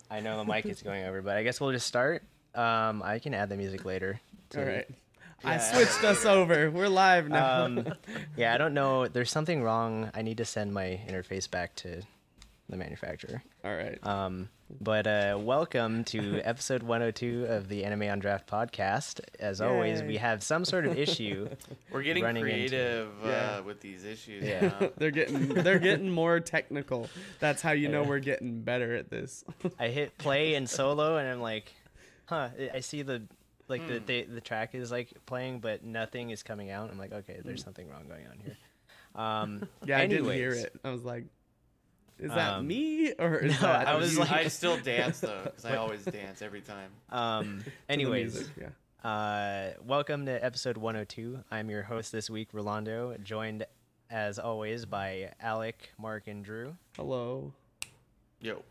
I know the mic is going over, but I guess we'll just start. I can add the music later. All right. I switched us over. We're live now. Yeah, I don't know. There's something wrong. I need to send my interface back to the manufacturer. All right. But welcome to episode 102 of the Anime on Draft podcast. As always, we have some sort of issue. We're getting running creative Yeah. with these issues. Yeah. now. they're getting more technical. That's how you know we're getting better at this. I hit play in solo, and I'm like, huh. I see the track is like playing, but nothing is coming out. I'm like, okay, there's something wrong going on here. Yeah, I didn't hear anyways. it. I was like, is that me or is No, that I was you? like- I still dance though, because I always dance every time. To the Anyways, music, yeah. welcome to episode 102. I'm your host this week, Rolando, joined as always by Alec, Mark, and Drew. Hello. Yo,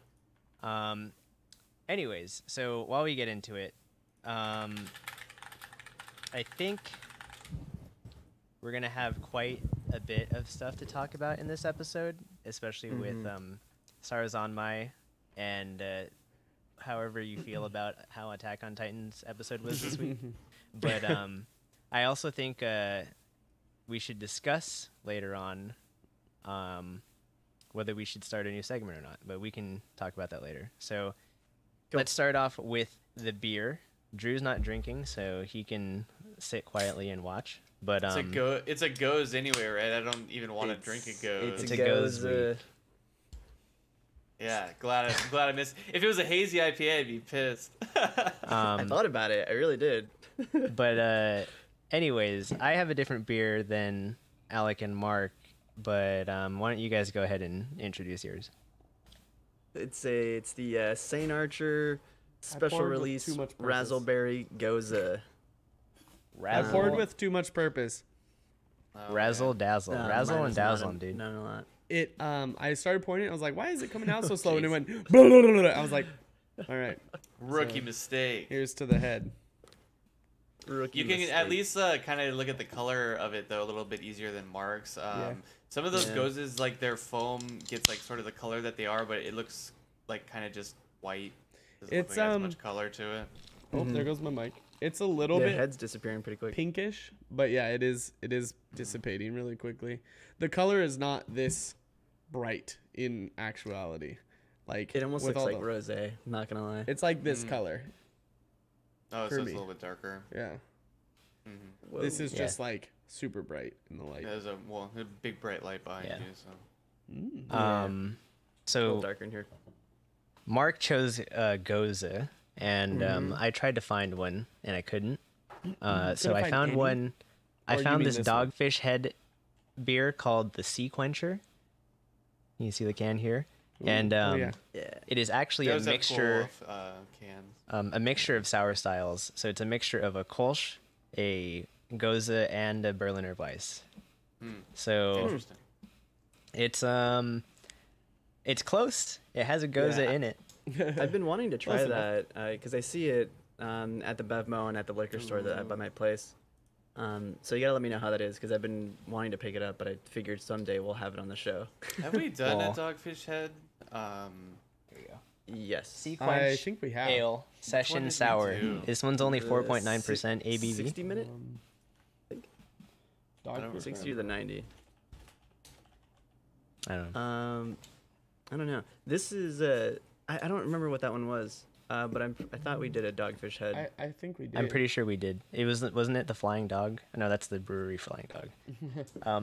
Anyways, so while we get into it, I think we're gonna have quite a bit of stuff to talk about in this episode, especially with Sarazanmai and however you feel about how Attack on Titan's episode was this week. But I also think we should discuss later on whether we should start a new segment or not. But we can talk about that later. So let's start off with the beer. Drew's not drinking, so he can sit quietly and watch. But it's a goes anyway, right? I don't even want to drink a goes. It's a goes week. Yeah, glad I missed. If it was a hazy IPA, I'd be pissed. I thought about it. I really did. But anyways, I have a different beer than Alec and Mark. But why don't you guys go ahead and introduce yours? It's the Saint Archer special poured with release too much purpose. Razzleberry Goza. I poured with too much purpose. Oh, Razzle man. Dazzle. Razzle and Dazzle, dude. No, not. It I started pouring it. I was like, why is it coming out so slow? And it went. Blah, blah, blah, blah. I was like, all right. Rookie So, mistake. Here's to the head. Rookie You can mistake. at least kind of look at the color of it though a little bit easier than Mark's. Some of those Yeah. gozes, like their foam gets like sort of the color that they are, but it looks like kind of just white. Doesn't look It's, like it has much color to it. Oh, there goes my mic. It's a little The bit head's disappearing pretty quick. pinkish, but yeah, it is dissipating really quickly. The color is not this bright in actuality. Like It almost with looks all like the- rosé. Not gonna lie. It's like this color. Oh, For so it's me. a little bit darker. Yeah. Whoa. This is Yeah. just like super bright in the light. There's a big bright light behind Yeah. you. So a little So darker in here. Mark chose Goza, and I tried to find one, and I couldn't. So I find found any? one. Or I you found mean this this one? Dogfish Head beer called the Sea Quencher. You can see the can here, and oh, yeah. Yeah. it is actually a Those have mixture. full of, cans. A mixture of sour styles. So it's a mixture of a Kolsch, a Goza, and a Berliner Weiss. So Interesting. it's close. It has a Goza Yeah. in it. I've been wanting to try Close enough. that because I see it at the Bevmo and at the liquor store that by my place. So you gotta let me know how that is because I've been wanting to pick it up, but I figured someday we'll have it on the show. Have we done Well- a Dogfish Head? Here you go. Yes. Sea I Quench think we have. Ale Session did we Sour. do? This one's only 4.9% ABV. 60-minute? Dogfish 60 or the 90? I don't know. I don't know. This is I don't remember what that one was. But I thought we did a Dogfish Head. I think we did. I'm pretty sure we did. It wasn't it the Flying Dog? No, that's the brewery Flying Dog. I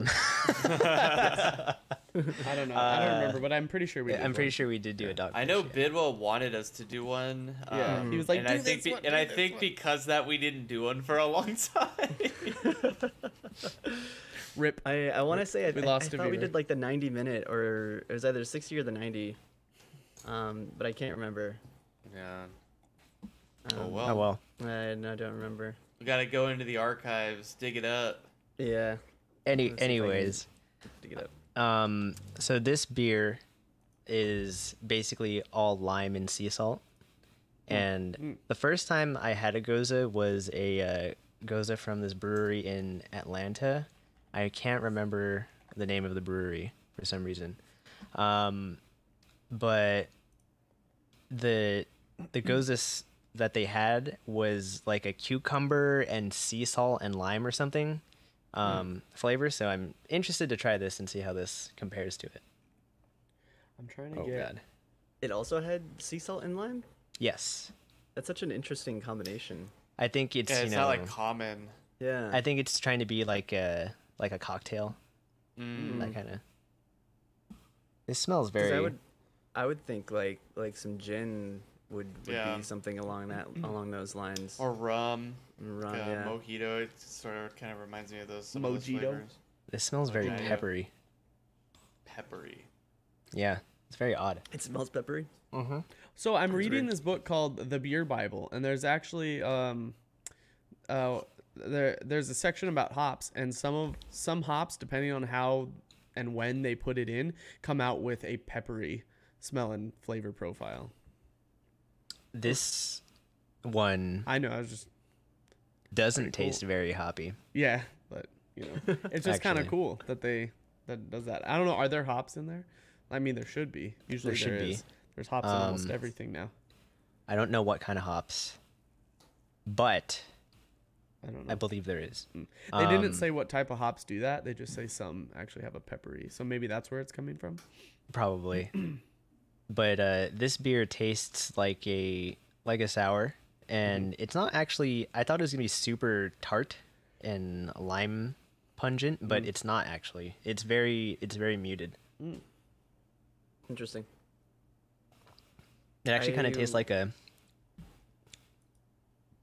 don't know. I don't remember, but I'm pretty sure we did. I'm pretty one. sure we did do a dog. I know Bidwell wanted us to do one. Yeah, he was like, and "Do I think, this one, and do I this think one." because that we didn't do one for a long time. Rip. I want to say I We I lost a thought we viewer. did like the 90-minute or it was either the 60 or the 90. But I can't remember. Yeah. Um, Oh well. Oh well. I don't remember. We gotta go into the archives, dig it up. Yeah. Let's see if I can Anyways, dig it up. so this beer is basically all lime and sea salt. And the first time I had a Goza was a Goza from this brewery in Atlanta. I can't remember the name of the brewery for some reason. But the gozes that they had was like a cucumber and sea salt and lime or something flavor. So I'm interested to try this and see how this compares to it. I'm trying to Oh get. god. It also had sea salt and lime. Yes. That's such an interesting combination. I think it's Yeah, you it's know not like common. Yeah. I think it's trying to be like a cocktail. That kind of. It smells 'Cause very. I would think like some gin would Yeah. be something along those lines. Or rum. Rum, Like, yeah. mojito. It sort of kind of reminds me of those. Some of those Mojito? flavors. This smells very Yeah. peppery. Peppery. Yeah, it's very odd. It smells peppery. So I'm That's reading weird. this book called The Beer Bible, and there's actually there's a section about hops, and some hops, depending on how and when they put it in, come out with a peppery smell and flavor profile. This one I know, I was just doesn't pretty cool. taste very hoppy. yeah, but you know, it's just kind of Actually. cool that that does that. I don't know, are there hops in there? I mean, there should be. Usually There should be. is. There's hops in almost Um, everything now. I don't know what kind of hops, but I don't know. I believe there is. They didn't say what type of hops do that. They just say some actually have a peppery. So maybe that's where it's coming from. Probably. But this beer tastes like a sour, and it's not actually. I thought it was gonna be super tart and lime pungent, but it's not actually. It's very muted. Interesting. It actually kind of tastes like a.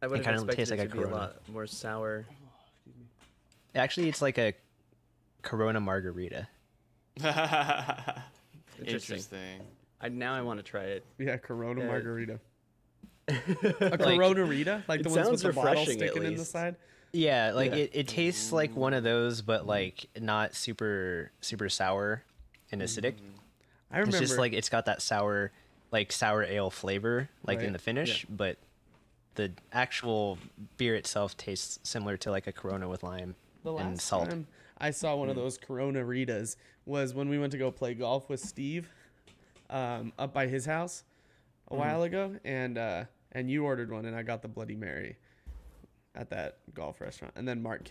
I would have kinda expected tastes it like a to be a Corona. lot more sour. Actually, it's like a Corona margarita. Interesting. Now I want to try it. Yeah, Corona Yeah. margarita. A Corona Rita? Like It the ones with sounds the bottle refreshing, at sticking in the least. side? Yeah, like Yeah. it tastes like one of those, but like not super sour and acidic. I remember. It's just like it's got that sour ale flavor like in Right. the finish, but the actual beer itself tastes similar to like a Corona with lime the last and salt. time I saw one of those Corona Ritas was when we went to go play golf with Steve up by his house a while ago, and you ordered one, and I got the Bloody Mary at that golf restaurant, and then Mark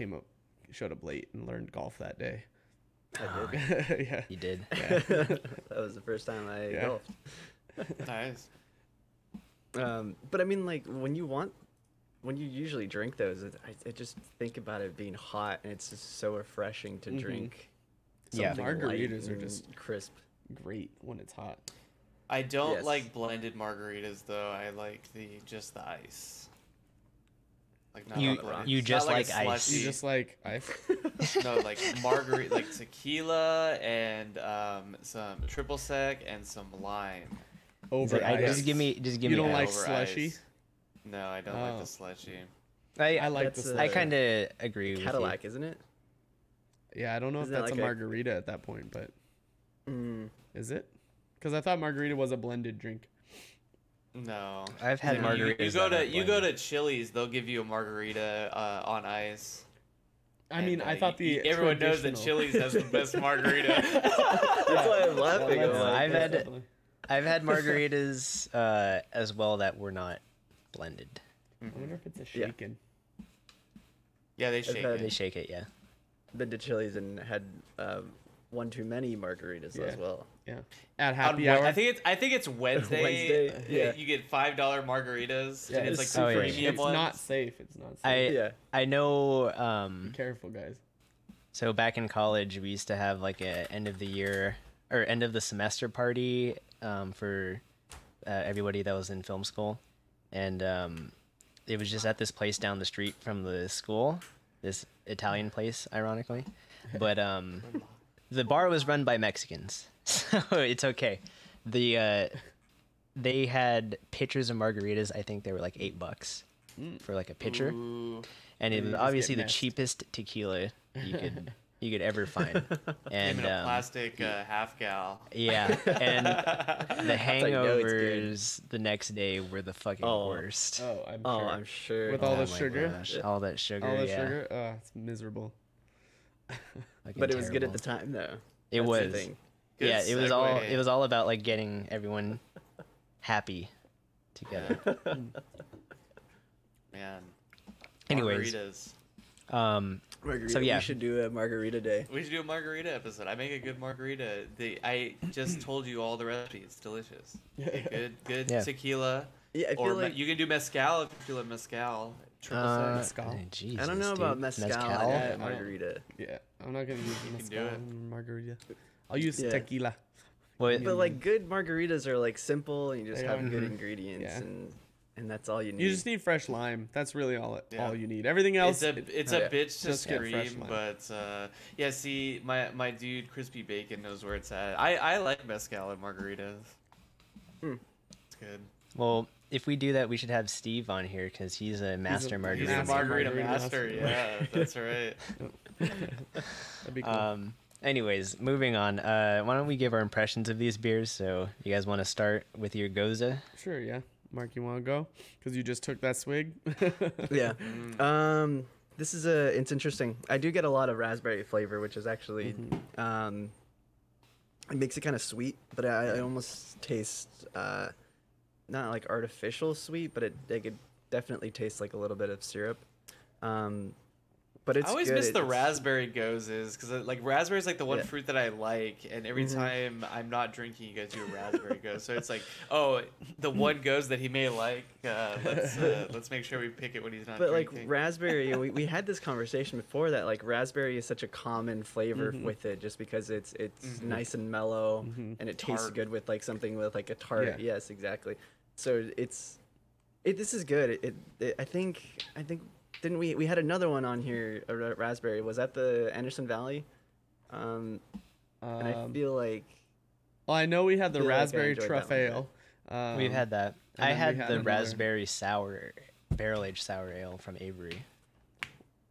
showed up late and learned golf that day. I did. Yeah. You did. That was the first time I Yeah. golfed. Nice. But I mean, like when you usually drink those, I just think about it being hot, and it's just so refreshing to drink. Yeah. something light Margaritas are and just- crisp. Great when it's hot. I don't Yes. like blended margaritas though. I like just the ice. Like not You- a blend. you It's just not like a ice. You slushy. just like ice. No, like margarita, like tequila and some triple sec and some lime. Over Like, ice. just give me You don't ice. like over slushy? ice. No, I don't like Oh. the slushy. I like That's the a- I slushy. kind of agree Cadillac, with isn't it? Yeah, I don't know if Isn't that that's like a a- margarita at that point, but Mm. is it? Because I thought margarita was a blended drink. No. you. I've had Like, margaritas. You go that to aren't you go blended. to Chili's, they'll give you a margarita on ice. I mean, And, I thought the everyone knows that traditional- Chili's has the best margarita. That's why I'm laughing. Well, I'm that's- like, I've that's had- definitely- I've had margaritas as well that were not blended. I wonder if it's a Yeah. shaken. Yeah, they shake had- They it. shake it, yeah. been to Chili's and had one too many margaritas Yeah. as well. Yeah. At On happy Wed- hour. I think it's Wednesday. Wednesday, yeah. You get $5 margaritas, Yeah, and it's it's like super the cheap. premium it's ones. not safe. It's not safe. I Yeah. I know. Be careful, guys. So back in college, we used to have like a end of the year or end of the semester party for everybody that was in film school, and it was just at this place down the street from the school, this Italian place, ironically, but the bar was run by Mexicans, so it's okay. They had pitchers of margaritas. I think they were like $8 for like a pitcher. Ooh. And it And was you just obviously get the messed. cheapest tequila you could ever find. Came And in a plastic half gal. yeah, and the how you know it's good. hangovers the next day were the fucking Oh. worst. Oh, I'm Oh, sure. I'm sure. With all the my sugar? gosh, all that sugar, All the yeah. sugar? Oh, it's miserable. Fucking But it was good at terrible. the time, though. It That's the was. thing. Good Yeah, segue. it was all about like getting everyone happy together. Man. Anyways, Margaritas. Margarita. So, yeah. We should do a margarita day. We should do a margarita episode. I make a good margarita. I just told you all the recipes. It's delicious. Good Yeah. tequila. Yeah, I feel Or like you can do mezcal if you love mezcal. Triple sec. Mezcal. Jesus, I don't know about dude. mezcal, I and don't- margarita. Yeah, I'm not gonna use can mezcal do it. and margarita. I'll use Yeah. tequila. Well, But like good margaritas are like simple, and you just They have are. good Mhm. ingredients, Yeah. and that's all you need. You just need fresh lime. That's really all Yeah. you need. Everything else, It's oh, a yeah. bitch to Just get fresh scream, lime. but yeah. See, my dude Crispy Bacon knows where it's at. I like mezcal and margaritas. Hmm. It's good. well, if we do that, we should have Steve on here because he's a master He's margarita. a Master margarita margarita master. master. Yeah, that's right. that'd be cool. Anyways, moving on. Why don't we give our impressions of these beers? So, you guys want to start with your Goza? Sure, yeah. Mark, you want to go? Because you just took that swig. Yeah. This is it's interesting. I do get a lot of raspberry flavor, which is actually it makes it kind of sweet, but I almost taste not like artificial sweet, but I could definitely taste like a little bit of syrup. But it's I always good. miss the It's- raspberry gozes because like raspberry is like the one Yeah. fruit that I like, and every time I'm not drinking, you guys do a raspberry goze. So it's like, oh, the one goze that he may like. Let's make sure we pick it when he's not But like drinking. raspberry, we had this conversation before that like raspberry is such a common flavor with it, just because it's nice and mellow and it tastes Tart. good with like something with like a tart. Yeah. Yes, exactly. So this is good. I think didn't we had another one on here, a raspberry. Was that the Anderson Valley? And I feel like Well, I know we had the feel like I raspberry enjoyed that truff one, ale. We've had that. and I then we had had the another- raspberry sour, barrel-aged sour ale from Avery.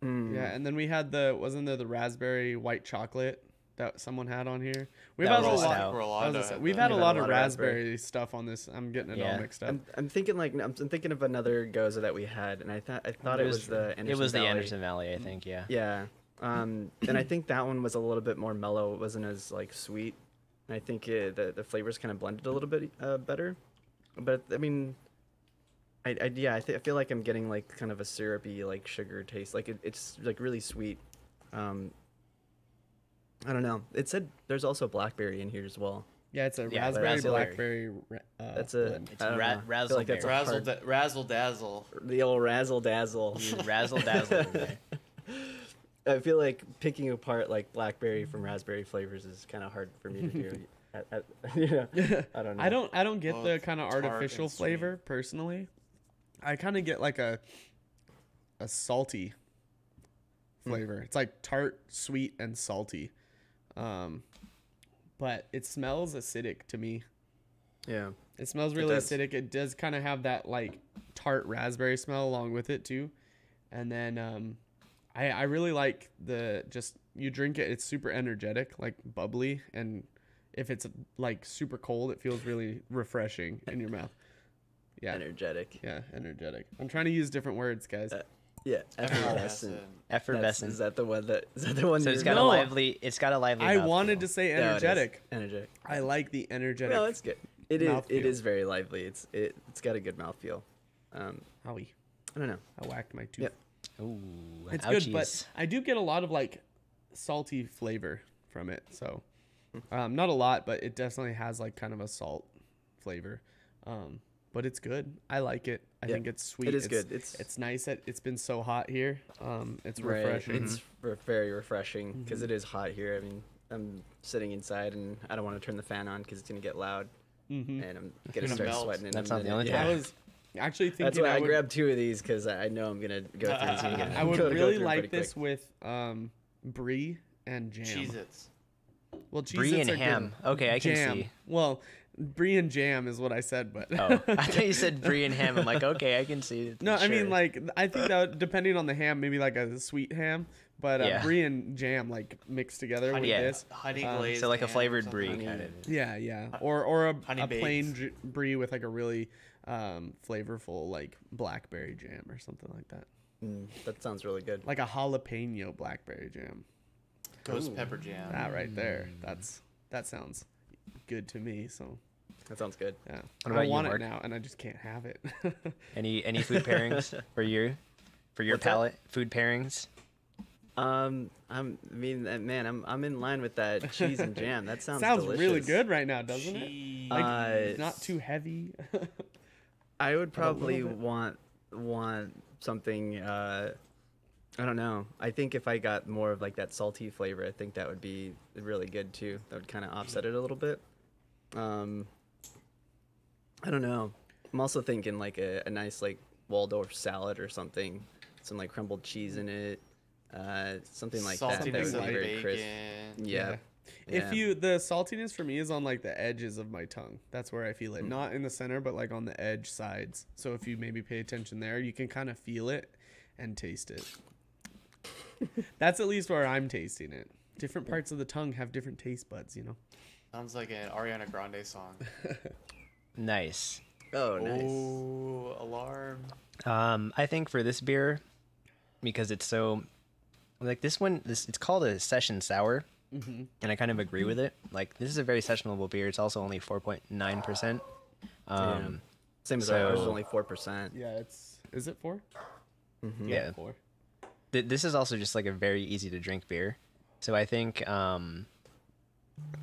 Yeah, and then we had wasn't there the raspberry white chocolate that someone had on here? We've That had a was lot. stout. I was Rolando gonna say, had we've that. had a lot of raspberry. raspberry stuff on this. I'm getting it Yeah. all mixed up. I'm thinking I'm thinking of another goza that we had, and I thought it was the Anderson It was the Valley. Anderson Valley, I think. Yeah. Yeah. And I think that one was a little bit more mellow. It wasn't as like sweet. And I think the flavors kind of blended a little bit better. But I mean, I feel like I'm getting like kind of a syrupy like sugar taste. Like it's like really sweet. I don't know. It said there's also blackberry in here as well. Yeah, it's a Yeah, raspberry raspberry. blackberry. That's a blend. It's I don't know. I feel like that's a razzle hard- Razzle dazzle. the old razzle dazzle. You razzle dazzle over there. I feel like picking apart like blackberry from raspberry flavors is kind of hard for me to do. You know, I don't know. I don't get Both the kind of tart artificial and sweet. flavor personally. I kind of get like a salty flavor. It's like tart, sweet, and salty. But it smells acidic to me. Yeah. It smells really does. acidic. It does kind of have that like tart raspberry smell along with it too. And then I really like you drink it, it's super energetic, like bubbly, and if it's like super cold, it feels really refreshing in your mouth. Yeah. Energetic. Yeah, energetic. I'm trying to use different words, guys. Yeah. Effervescent. Effervescent. Is that the one that? Is that the one? So it's you're- got No. a lively. It's got a lively. I mouthfeel. wanted to say Yeah, it is. energetic. Energetic. I like the energetic. No, it's good. It is. Mouthfeel. It is very lively. It's got a good mouthfeel. Howie, I don't know. I whacked my tooth. Yep. Ooh, It's ouchies. good, but I do get a lot of like salty flavor from it. So, not a lot, but it definitely has like kind of a salt flavor. But it's good. I like it. I Yeah, think it's sweet. it is It's- good. It's nice that it's been so hot here. It's Right. refreshing. It's very refreshing because it is hot here. I mean, I'm sitting inside and I don't want to turn the fan on because it's gonna get loud, and I'm gonna gonna start melt. sweating. in That's a not the minute. only Yeah. I was actually thinking That's why I would, grabbed two of these because I know I'm gonna go through these. And I would really like this with brie and jam. Cheez-Its. Well, Brie Cheez-Its and are good. ham. Okay, I can Jam. see. Well, brie and jam is what I said, but Oh, I thought you said brie and ham. I'm like, okay, I can see. no, I mean sure. like I think that depending on the ham, maybe like a sweet ham, but Yeah. brie and jam like mixed together with Yeah. this. Honey Um, glazed. so like a ham or flavored something. brie Honey. kind of. Yeah, or a Honey plain baked. brie with like a really flavorful like blackberry jam or something like that, that sounds really good. like a jalapeno blackberry jam. Ghost pepper jam. That right there, that sounds good to me. So That sounds good. Yeah. What about I you, want it Mark? now, and I just can't have it. Any food pairings for your What's that? palate? Food pairings. I'm in line with that cheese and jam. That sounds delicious. really good right now, doesn't it? Cheese. Like, not too heavy. I would probably bit. want something. I don't know. I think if I got more of like that salty flavor, I think that would be really good too. That would kind of offset it a little bit. I don't know. I'm also thinking like a nice like Waldorf salad or something, some like crumbled cheese in it, something like that. That Saltiness would of be very crisp. bacon. Yeah. If the saltiness for me is on like the edges of my tongue. That's where I feel it. Not in the center, but like on the edge sides. So if you maybe pay attention there, you can kind of feel it and taste it. That's at least where I'm tasting it. Different parts of the tongue have different taste buds, you know. Sounds like an Ariana Grande song. Nice. Oh, nice. Oh, alarm. I think for this beer, because it's so like this one, it's called a session sour, and I kind of agree with it. Like this is a very sessionable beer. It's also only 4.9%. Same as so- ours, only 4%. Yeah, is it 4? Yeah. 4. This is also just like a very easy to drink beer. So I think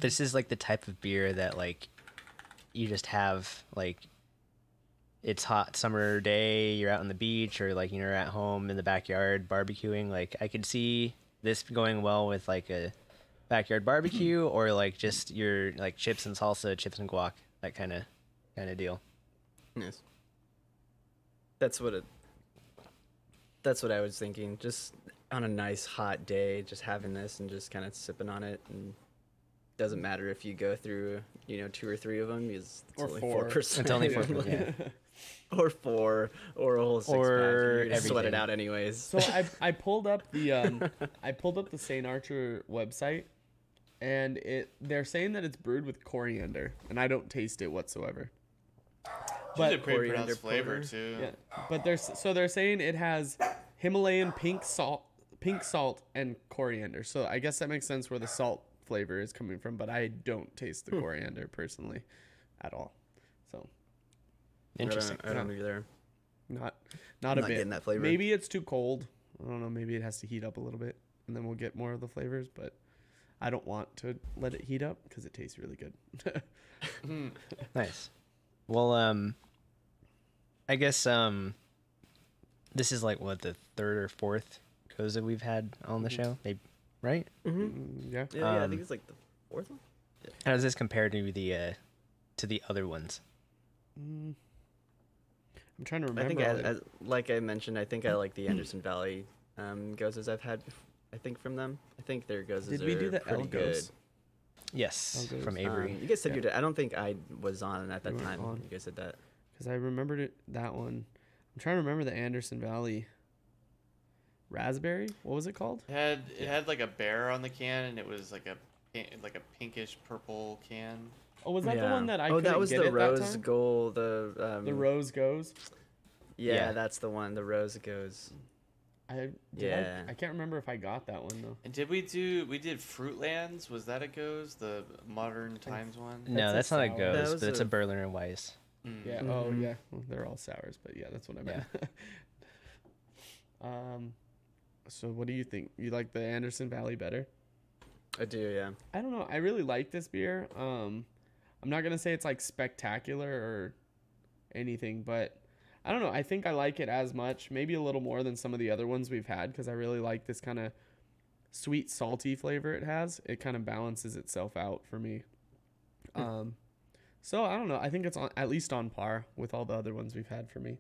this is like the type of beer that like you just have like it's hot summer day, you're out on the beach or like you're at home in the backyard barbecuing. Like I could see this going well with like a backyard barbecue or like just your like chips and salsa, chips and guac, that kind of deal. Yes. That's what I was thinking. Just on a nice hot day, just having this and just kind of sipping on it, and doesn't matter if you go through 2 or 3 of them, because it's Or only 4. 4%. It's only 4%, yeah. Or 4, or a whole 6 Or pack. You're gonna sweat it everything. out anyways. So I pulled up the St. Archer website, and they're saying that it's brewed with coriander, and I don't taste it whatsoever. But But a pretty coriander pronounced flavor powder. too. yeah, but they're saying it has Himalayan pink salt, and coriander. So I guess that makes sense where the salt flavor is coming from. But I don't taste the coriander personally, at all. So Interesting. I don't either. not I'm a not bit. getting that flavor. Maybe it's too cold. I don't know. Maybe it has to heat up a little bit, and then we'll get more of the flavors. But I don't want to let it heat up because it tastes really good. Nice. Well, I guess this is like what the 3rd or 4th Koza we've had on the show, maybe, right? Yeah. Yeah, I think it's like the 4th one. How does this compare to the other ones? I'm trying to I remember. think, like I mentioned, I think I like the Anderson Valley gozes I've had. I think from them. I think their gozes Did we do are the pretty El good. Goes? Yes, I'll go from with- Avery. You guys said you did. I don't think I was on at that You weren't time. on. You guys said that. Because I remembered that one. I'm trying to remember the Anderson Valley raspberry. What was it called? It had like a bear on the can, and it was like a pinkish purple can. Oh, was that the one that I Oh, couldn't that was get the at that rose time? gold. The Rose Goes. Yeah, Yeah. that's the one. The rose goes. Yeah. I can't remember if I got that one though. And we did Fruitlands? Was that a goes? The modern times one? No, that's that's a not a sour. That Gose, was but it's a a- Berliner Weiss. Mm. Yeah. Oh Mhm. yeah. Well, they're all sours, but yeah, that's what I meant. So what do you think? You like the Anderson Valley better? I do, yeah. I don't know. I really like this beer. I'm not gonna say it's like spectacular or anything, but I don't know. I think I like it as much, maybe a little more than some of the other ones we've had, because I really like this kind of sweet, salty flavor it has. It kind of balances itself out for me. So I don't know. I think it's at least on par with all the other ones we've had for me.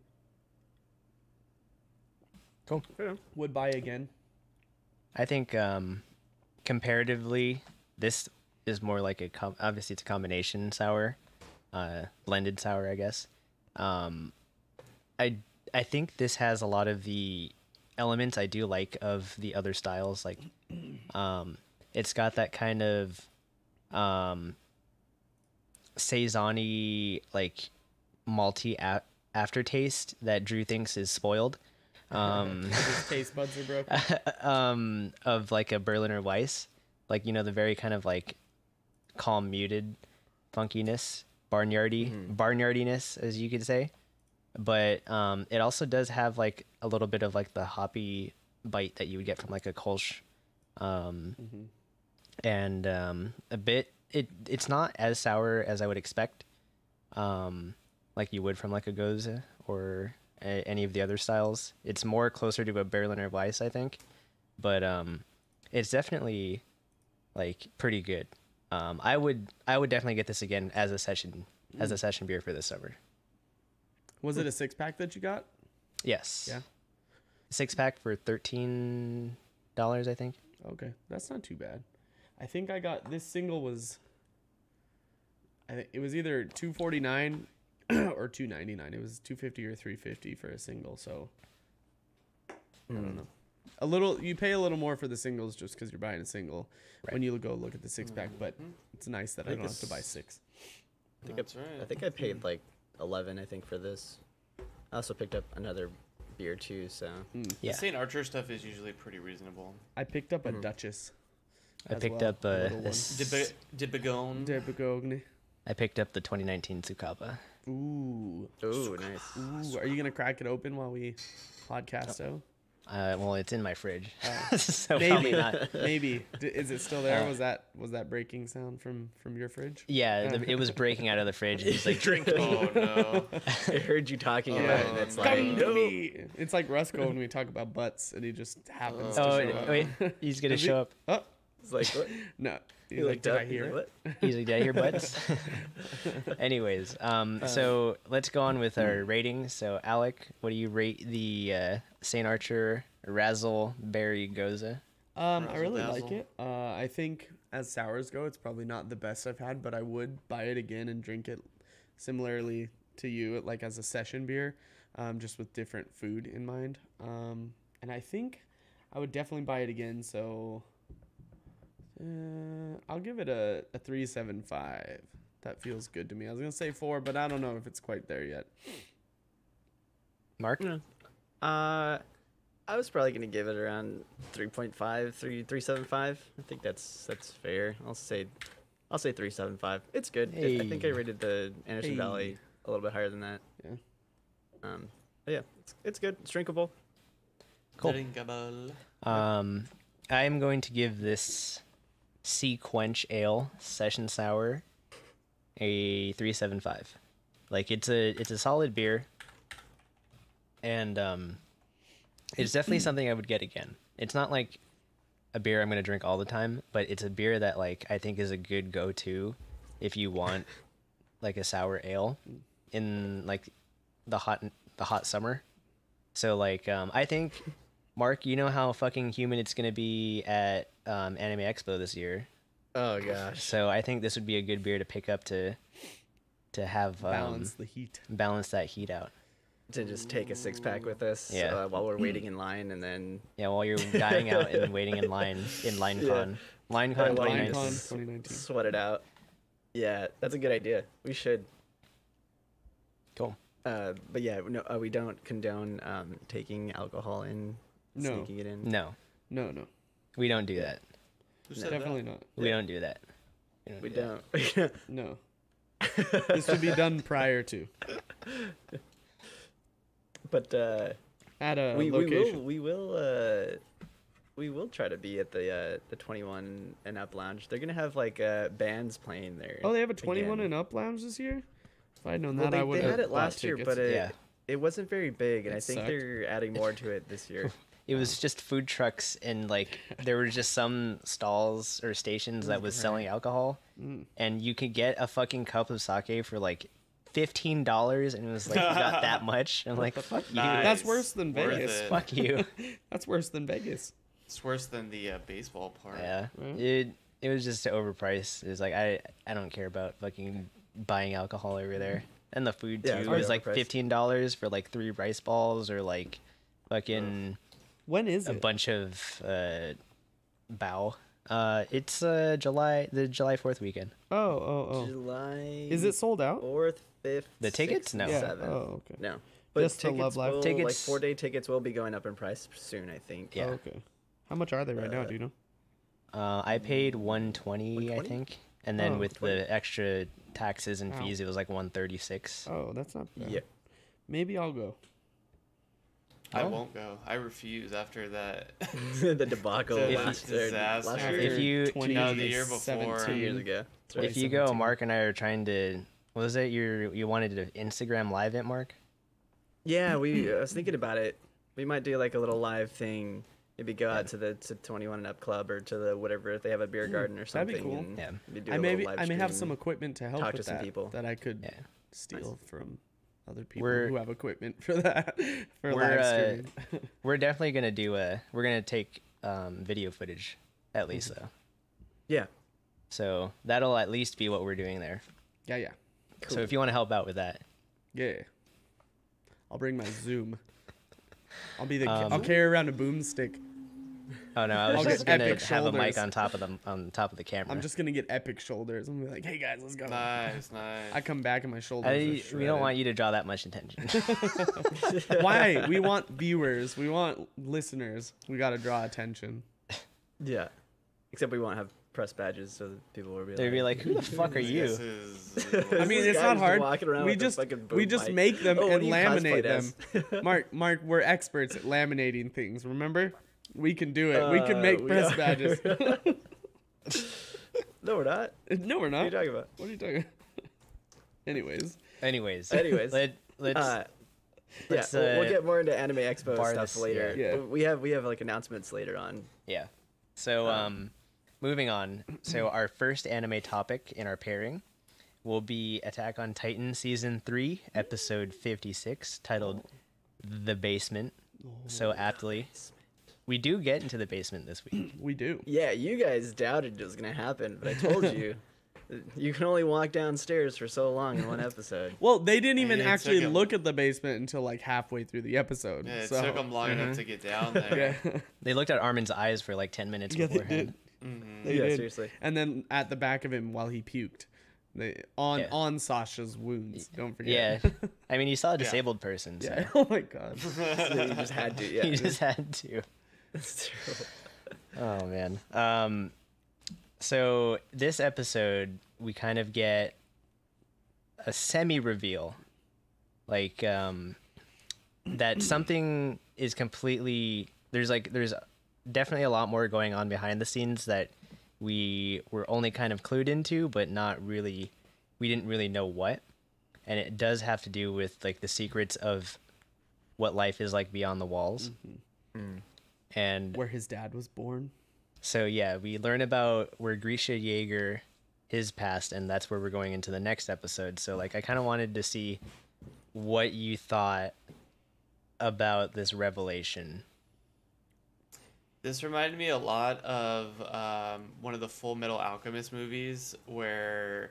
Cool. Yeah. Would buy again. I think comparatively, this is more like obviously it's a combination sour, blended sour, I guess. I think this has a lot of the elements I do like of the other styles. Like, it's got that kind of saison-y, malty aftertaste that Drew thinks is spoiled. His taste buds are broken. Of like a Berliner Weiss, the very kind of calm, muted funkiness barnyardiness, as you could say. But it also does have like a little bit of like the hoppy bite that you would get from like a Kolsch, and a bit. It's not as sour as I would expect, like you would from like a Gose or any of the other styles. It's more closer to a Berliner Weiss, I think, but it's definitely like pretty good. I would definitely get this again as a session beer for this summer. Was it a 6-pack that you got? Yes. Yeah. 6-pack for $13, I think. Okay, that's not too bad. I think I got this single was. I think it was either $2.49 or $2.99. It was $2.50 or $3.50 for a single. So I don't know. A little, you pay a little more for the singles just because you're buying a single when you go look at the 6-pack. But it's nice that I don't have to buy 6. That's right. I think I paid like 11. I think for this. I also picked up another beer too. So Yeah. The St. Archer stuff is usually pretty reasonable. I picked up a Duchess. I as picked well, up a little one. De Bourgogne. De Bourgogne. I picked up the 2019 Tsukapa. Ooh. ooh, nice. Ooh. Are you gonna crack it open while we podcast? Oh. Well, it's in my fridge, Oh. so probably not. Maybe. Is it still there? Was that breaking sound from your fridge? Yeah, it was breaking out of the fridge. And he's like, "Drink." Oh no. I heard you talking about it. And it's like, Come to me. It's like Rusko when we talk about butts, and he just happens to Oh show up. wait, he's gonna Is he? show up. Oh, it's like what? no. He's He like, looked did up, I he's hear like, it? what? He's like, "Did I hear butts?" Anyways, so let's go on with our ratings. So, Alec, what do you rate the St. Archer Razzleberry Goza? I really Razzle like dazzle. it. I think as sours go, it's probably not the best I've had, but I would buy it again and drink it similarly to you, like as a session beer, just with different food in mind. And I think I would definitely buy it again. So I'll give it a 3.75. That feels good to me. I was gonna say 4, but I don't know if it's quite there yet. Mark? I was probably gonna give it around 3.5, 3.75. I think that's fair. I'll say 3.75. It's good. I think I Hey. rated the Anderson Hey. Valley a little bit higher than that. Yeah. But yeah, it's good. It's drinkable. Cool. Drinkable. I'm going to give this Sea Quench Ale Session Sour a 3.75. Like it's a solid beer, and it's definitely something I would get again. It's not like a beer I'm gonna drink all the time, but it's a beer that like I think is a good go-to if you want like a sour ale in like the hot summer. So like I think, Mark, you know how fucking humid it's gonna be at Anime Expo this year. Oh gosh. So I think this would be a good beer to pick up to have Balance the heat. balance that heat out. To just take a 6-pack with us Yeah. while we're waiting in line, and then Yeah, while you're dying out and waiting in line LineCon. Yeah. LineCon While you 2019. just 2019. sweat it out. Yeah, that's a good idea. We should. Cool. But yeah, no, we don't condone taking alcohol in, No. sneaking it in. No, No. we don't do that. Who said Definitely that? not. We don't do that. We do that. don't. No. This should be done prior to. But At a we location. we will try to be at the 21 and up lounge. They're gonna have like bands playing there. Oh, they have a 21 again. and up lounge this year? If I'd known Well, that, I would they have had it last year, but Yeah. it wasn't very big, and It I think sucked. they're adding more to it this year. It was just food trucks and like there were just some stalls or stations that was selling alcohol, and you could get a fucking cup of sake for like $15, and it was like not that much. I'm like, fuck you, Nice. That's worse than Worth Vegas. it. fuck you. That's worse than Vegas. It's worse than the baseball part. Yeah, Right. it was just overpriced. It was like I don't care about fucking buying alcohol over there, and the food too. Yeah, it's It was very like overpriced. $15 for like 3 rice balls or like fucking When is a it? bunch of bao. It's the July 4th weekend. Oh. July. Is it sold out? 4th, 5th? The tickets? 6th, No. Yeah. 7th. Oh, okay. No. But Just to tickets Love Live? will, like Tickets- 4-day tickets will be going up in price soon, I think. Yeah. Oh, okay. How much are they right now? Do you know? I paid 120, I 120? think, and then Oh, with the extra $10 taxes and Ow. fees, it was like 136. Oh, that's not bad. Yeah. Maybe I'll go. I Oh. won't go. I refuse after that. The debacle The last, disaster. last After year. If you- 2017. No, the year before. 2 years ago. That's right. If you go, 2017. Mark and I are trying to. What was it? You wanted to Instagram live it, Mark? Yeah, I was thinking about it. We might do like a little live thing. Maybe go out to the 21 and up club or to the whatever if they have a beer garden or that'd be something. cool. And Yeah. maybe do I a may little live I may have stream. some equipment to help talk to with some that people. that I could Yeah. steal from other people We're- who have equipment for that for We're live streaming. we're definitely gonna do we're gonna take video footage at least though. Yeah. So that'll at least be what we're doing there. Yeah. So if you want to help out with that, Yeah. I'll bring my Zoom. I'll be the. Um, I'll carry around a boomstick. oh no, I was I'll just get gonna epic have a mic shoulders. on top of the camera. I'm just gonna get epic shoulders. I'm gonna be like, hey guys, let's go. Nice. I come back and my shoulders. are we don't shredded. want you to draw that much attention. Why? We want viewers. We want listeners. We gotta draw attention. Yeah. Except we won't have press badges, so that people will be They'd be like, "Who the fuck are This you?" is- I mean, This it's guy not just hard. walking around We with a just fucking we boom just mic. make them Oh, what and do you laminate cosplay them. Mark, we're experts at laminating things. Remember? We can do it. We can make we press are. badges. No, we're not. No, we're What are not. you talking about? What are you talking? Anyways, Anyways, Anyways. let's Yeah, let's, we'll get more into Anime Expo bar stuff this- later. yeah. We have like announcements later on. yeah. So moving on. So our first anime topic in our pairing will be Attack on Titan season 3, episode 56, titled "The Basement." So aptly, we do get into the basement this week. we do. Yeah, you guys doubted it was gonna happen, but I told you, you can only walk downstairs for so long in one episode. Well, they didn't even It took actually him- look at the basement until like halfway through the episode. Yeah, it so. took them long enough to get down there. Yeah, They looked at Armin's eyes for like 10 minutes yeah, they beforehand. did. Mhm. They Yeah, did. seriously. And then at the back of him while he puked, Yeah. on Sasha's wounds. Don't forget. Yeah. I mean, you saw a disabled person, so Yeah. Oh my god. So you just had to. Yeah. you just had to. That's true. Oh man. So this episode we kind of get a semi reveal, like that something is completely there's definitely a lot more going on behind the scenes that we were only kind of clued into, but not really. We didn't really know what, and it does have to do with like the secrets of what life is like beyond the walls. And Where his dad was born. so yeah, we learn about where Grisha Jaeger, his past, and that's where we're going into the next episode. So like, I kind of wanted to see what you thought about this revelation. This reminded me a lot of one of the Full Metal Alchemist movies where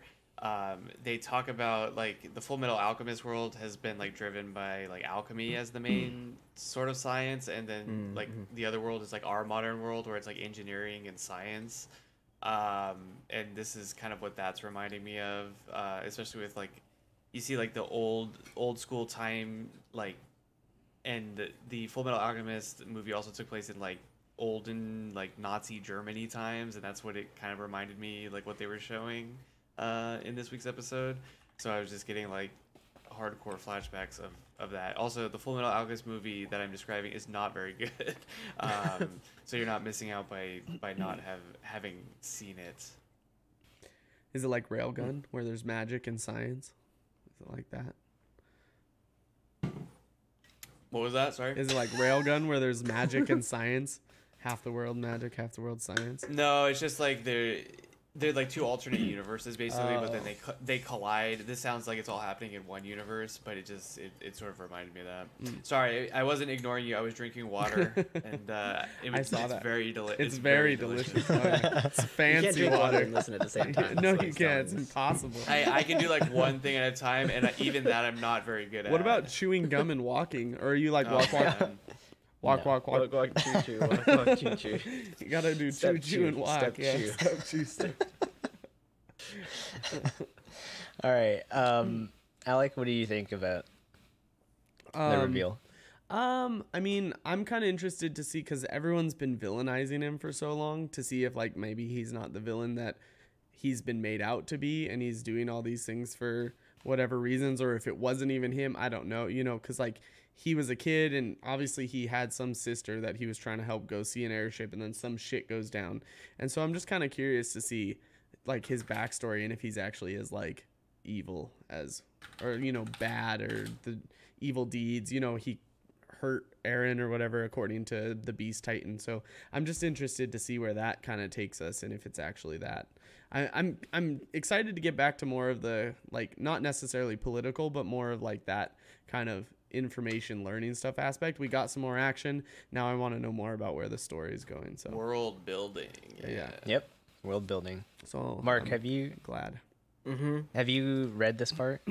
they talk about like the Full Metal Alchemist world has been like driven by like alchemy as the main sort of science, and then like the other world is like our modern world where it's like engineering and science. And this is kind of what that's reminding me of, especially with like you see like the old school time, like, and the Full Metal Alchemist movie also took place in like olden like Nazi Germany times, and that's what it kind of reminded me like what they were showing in this week's episode. So I was just getting like hardcore flashbacks of that. Also, the Full Metal Alchemist movie that I'm describing is not very good. So you're not missing out by not having seen it. Is it like Railgun, where there's magic and science? Is it like that? What was that? Sorry. Is it like Railgun, where there's magic and science? Half the world magic, half the world science. No, it's just like they're like two alternate universes basically, but then they collide. This sounds like it's all happening in one universe, but it sort of reminded me of that. Sorry, I wasn't ignoring you. I was drinking water, and it's that. very delicious. It's very delicious. Oh, yeah. It's You can't fancy drink water water. and listen at the same time. No, That's what you he's can't. telling It's us. impossible. I can do like one thing at a time, and even that I'm not very good at. What about chewing gum and walking? Or are you like Oh, walk, man. walk? Walk, walk, choo, choo. Walk, walk, choo, choo. You gotta do Step chew, chew, chew, and walk. step Yeah, chew. step chew, step. All right, Alec, what do you think about the reveal? I mean, I'm kind of interested to see because everyone's been villainizing him for so long to see if like maybe he's not the villain that he's been made out to be, and he's doing all these things for whatever reasons, or if it wasn't even him. I don't know, you know, because like he was a kid, and obviously he had some sister that he was trying to help go see an airship, and then some shit goes down. And so I'm just kind of curious to see like his backstory, and if he's actually as like evil as, or, you know, bad, or the evil deeds, you know, he hurt Aaron or whatever according to the Beast Titan. So I'm just interested to see where that kind of takes us, and if it's actually that. I'm excited to get back to more of the, like, not necessarily political, but more of like that kind of information learning stuff aspect. We got some more action. Now I want to know more about where the story is going. So World building. Yeah. Yep. World building. So Mark, I'm have you glad. have you read this part?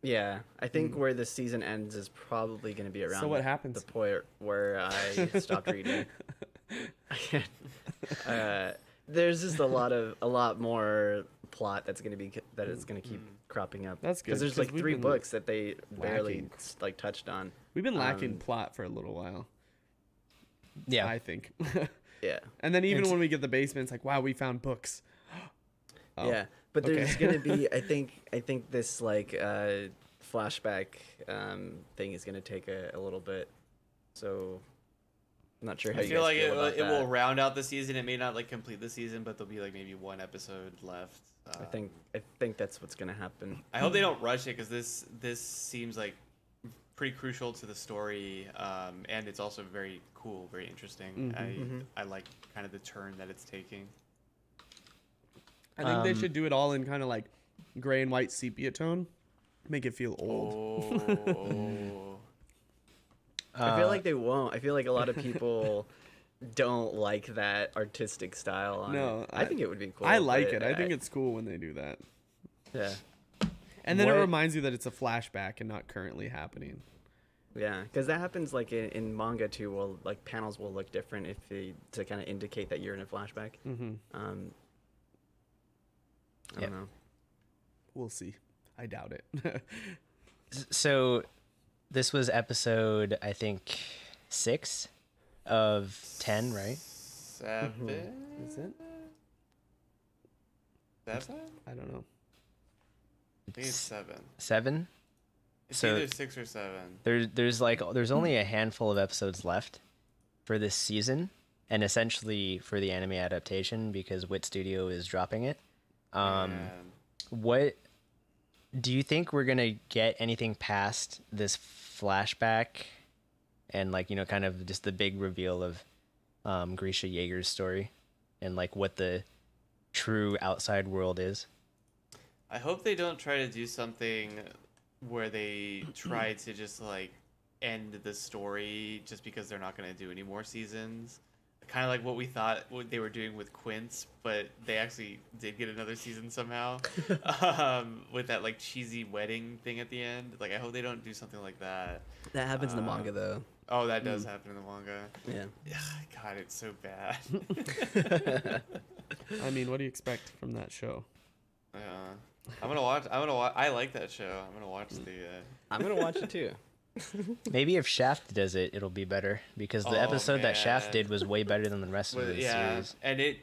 Yeah, I think where the season ends is probably going to be around. So what happens? The point where I stopped reading. There's just a lot more plot that's going to be that is going to keep cropping up. That's good, because there's 'cause like we've 3 been books that they barely lacking. like touched on. We've been lacking plot for a little while, Yeah. I think. Yeah. And then even It's- when we get the basement, it's like, wow, we found books. Oh, Yeah, but okay. there's gonna be. I think this like flashback thing is gonna take a little bit. So I'm not sure how I you feel guys like feel about it will that. round out the season. It may not like complete the season, but there'll be like maybe 1 episode left. I think that's what's gonna happen. I hope they don't rush it, because this seems like pretty crucial to the story, and it's also very cool, very interesting. I like kind of the turn that it's taking. I think they should do it all in kind of like gray and white sepia tone. Make it feel old. Oh. I feel like they won't. I feel like a lot of people don't like that artistic style on No, it. I think it would be cool. I like but it. I think it's cool when they do that. yeah. And then it What- reminds you that it's a flashback and not currently happening. Yeah, because that happens like in manga too. Well, like panels will look different if they, to kind of indicate that you're in a flashback. I Yep. don't know. We'll see. I doubt it. So this was episode, I think, 6 of 10, right? 7? Is it? 7? I don't know. I think it's 7. 7. It's So- either 6 or 7. There's only a handful of episodes left for this season, and essentially for the anime adaptation, because Wit Studio is dropping it. And What do you think we're gonna get anything past this flashback and, like, you know, kind of just the big reveal of Grisha Jaeger's story and like what the true outside world is? I hope they don't try to do something where they try to just like end the story just because they're not going to do any more seasons. Kind of like what we thought what they were doing with Quince, but they actually did get another season somehow, with that like cheesy wedding thing at the end. Like, I hope they don't do something like that. That happens in the manga though. Oh, that does happen in the manga. Yeah. God, it's so bad. I mean, what do you expect from that show? I'm gonna watch. I like that show. I'm gonna watch the. I'm gonna watch it too. Maybe if Shaft does it, it'll be better, because the Oh, episode that Shaft man. did was way better than the rest of Well, the yeah, series.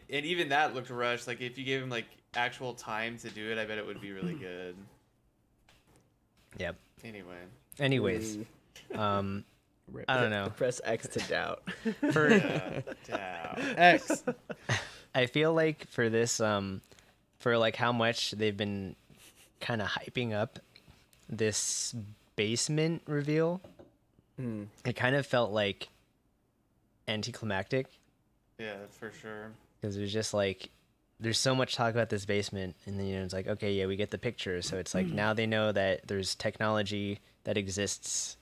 and even that looked rushed. Like, if you gave him like actual time to do it, I bet it would be really good. Yep. Anyway, Anyways, Rip. I don't know. Press X to doubt. For down. X. I feel like for this, for like how much they've been kind of hyping up this basement reveal, it kind of felt like anticlimactic, Yeah, for sure. because it was just like there's so much talk about this basement, and then, you know, it's like, okay, yeah, we get the picture, so it's like now they know that there's technology that exists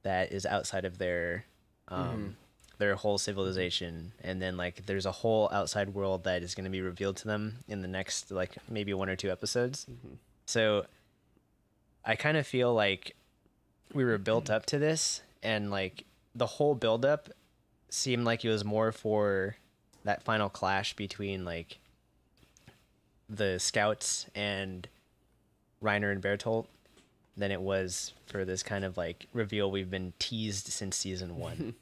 that is outside of their whole civilization, and then like there's a whole outside world that is going to be revealed to them in the next like maybe 1 or 2 episodes. So I kind of feel like we were built up to this, and like the whole build up seemed like it was more for that final clash between like the scouts and Reiner and Bertolt than it was for this kind of like reveal we've been teased since season 1.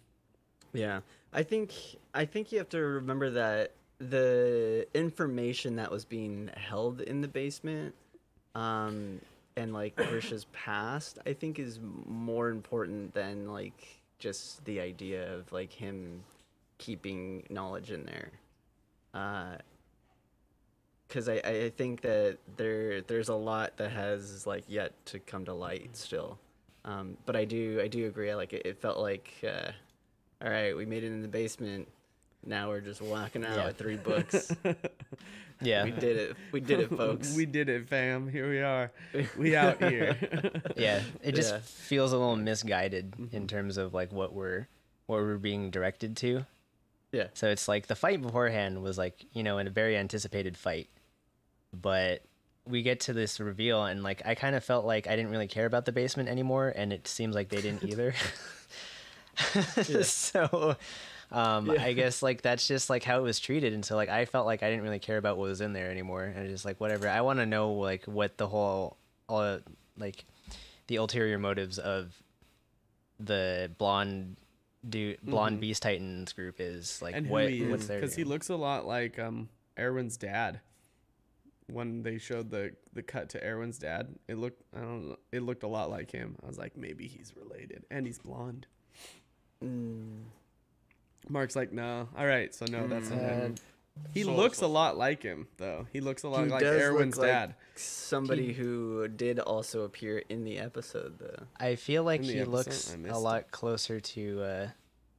Yeah, I think you have to remember that the information that was being held in the basement, and like Grisha's past, I think is more important than like just the idea of like him keeping knowledge in there. Because I think that there's a lot that has like yet to come to light still. But I do agree. Like it felt like, all right, we made it in the basement. Now we're just walking out with 3 books. Yeah. We did it, folks. We did it, fam. Here we are. We out here. Yeah, it just feels a little misguided in terms of like what we're being directed to. Yeah. So it's like the fight beforehand was like, in a very anticipated fight, but we get to this reveal and like I kind of felt like I didn't really care about the basement anymore, and it seems like they didn't either. So I guess like that's just like how it was treated, and so like I felt like I didn't really care about what was in there anymore, and just like whatever. I want to know like what the whole like the ulterior motives of the blonde Beast Titans group is, like And what who he what's is, their because he looks a lot like Erwin's dad. When they showed the cut to Erwin's dad, it looked a lot like him. I was like, maybe he's related, and he's blonde. Mark's like, no. All right, so no, that's not him. He looks a lot like him, though. He looks a lot like does Erwin's look like dad. somebody who did also appear in the episode, though. I feel like In the he episode, looks I a missed lot closer to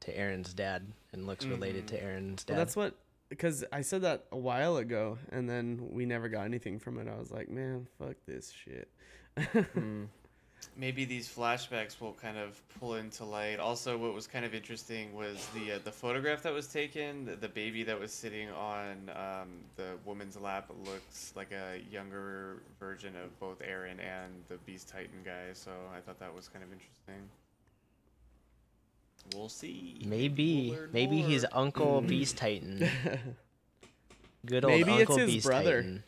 Aaron's dad and looks related to Aaron's dad. Well, that's what, because I said that a while ago, and then we never got anything from it. I was like, man, fuck this shit. Maybe these flashbacks will kind of pull into light. Also, what was kind of interesting was the photograph that was taken. The baby that was sitting on the woman's lap looks like a younger version of both Aaron and the Beast Titan guy. So I thought that was kind of interesting. We'll see. maybe We'll learn he's more. Uncle Beast Titan. Good old Maybe it's Uncle his Beast brother. Titan.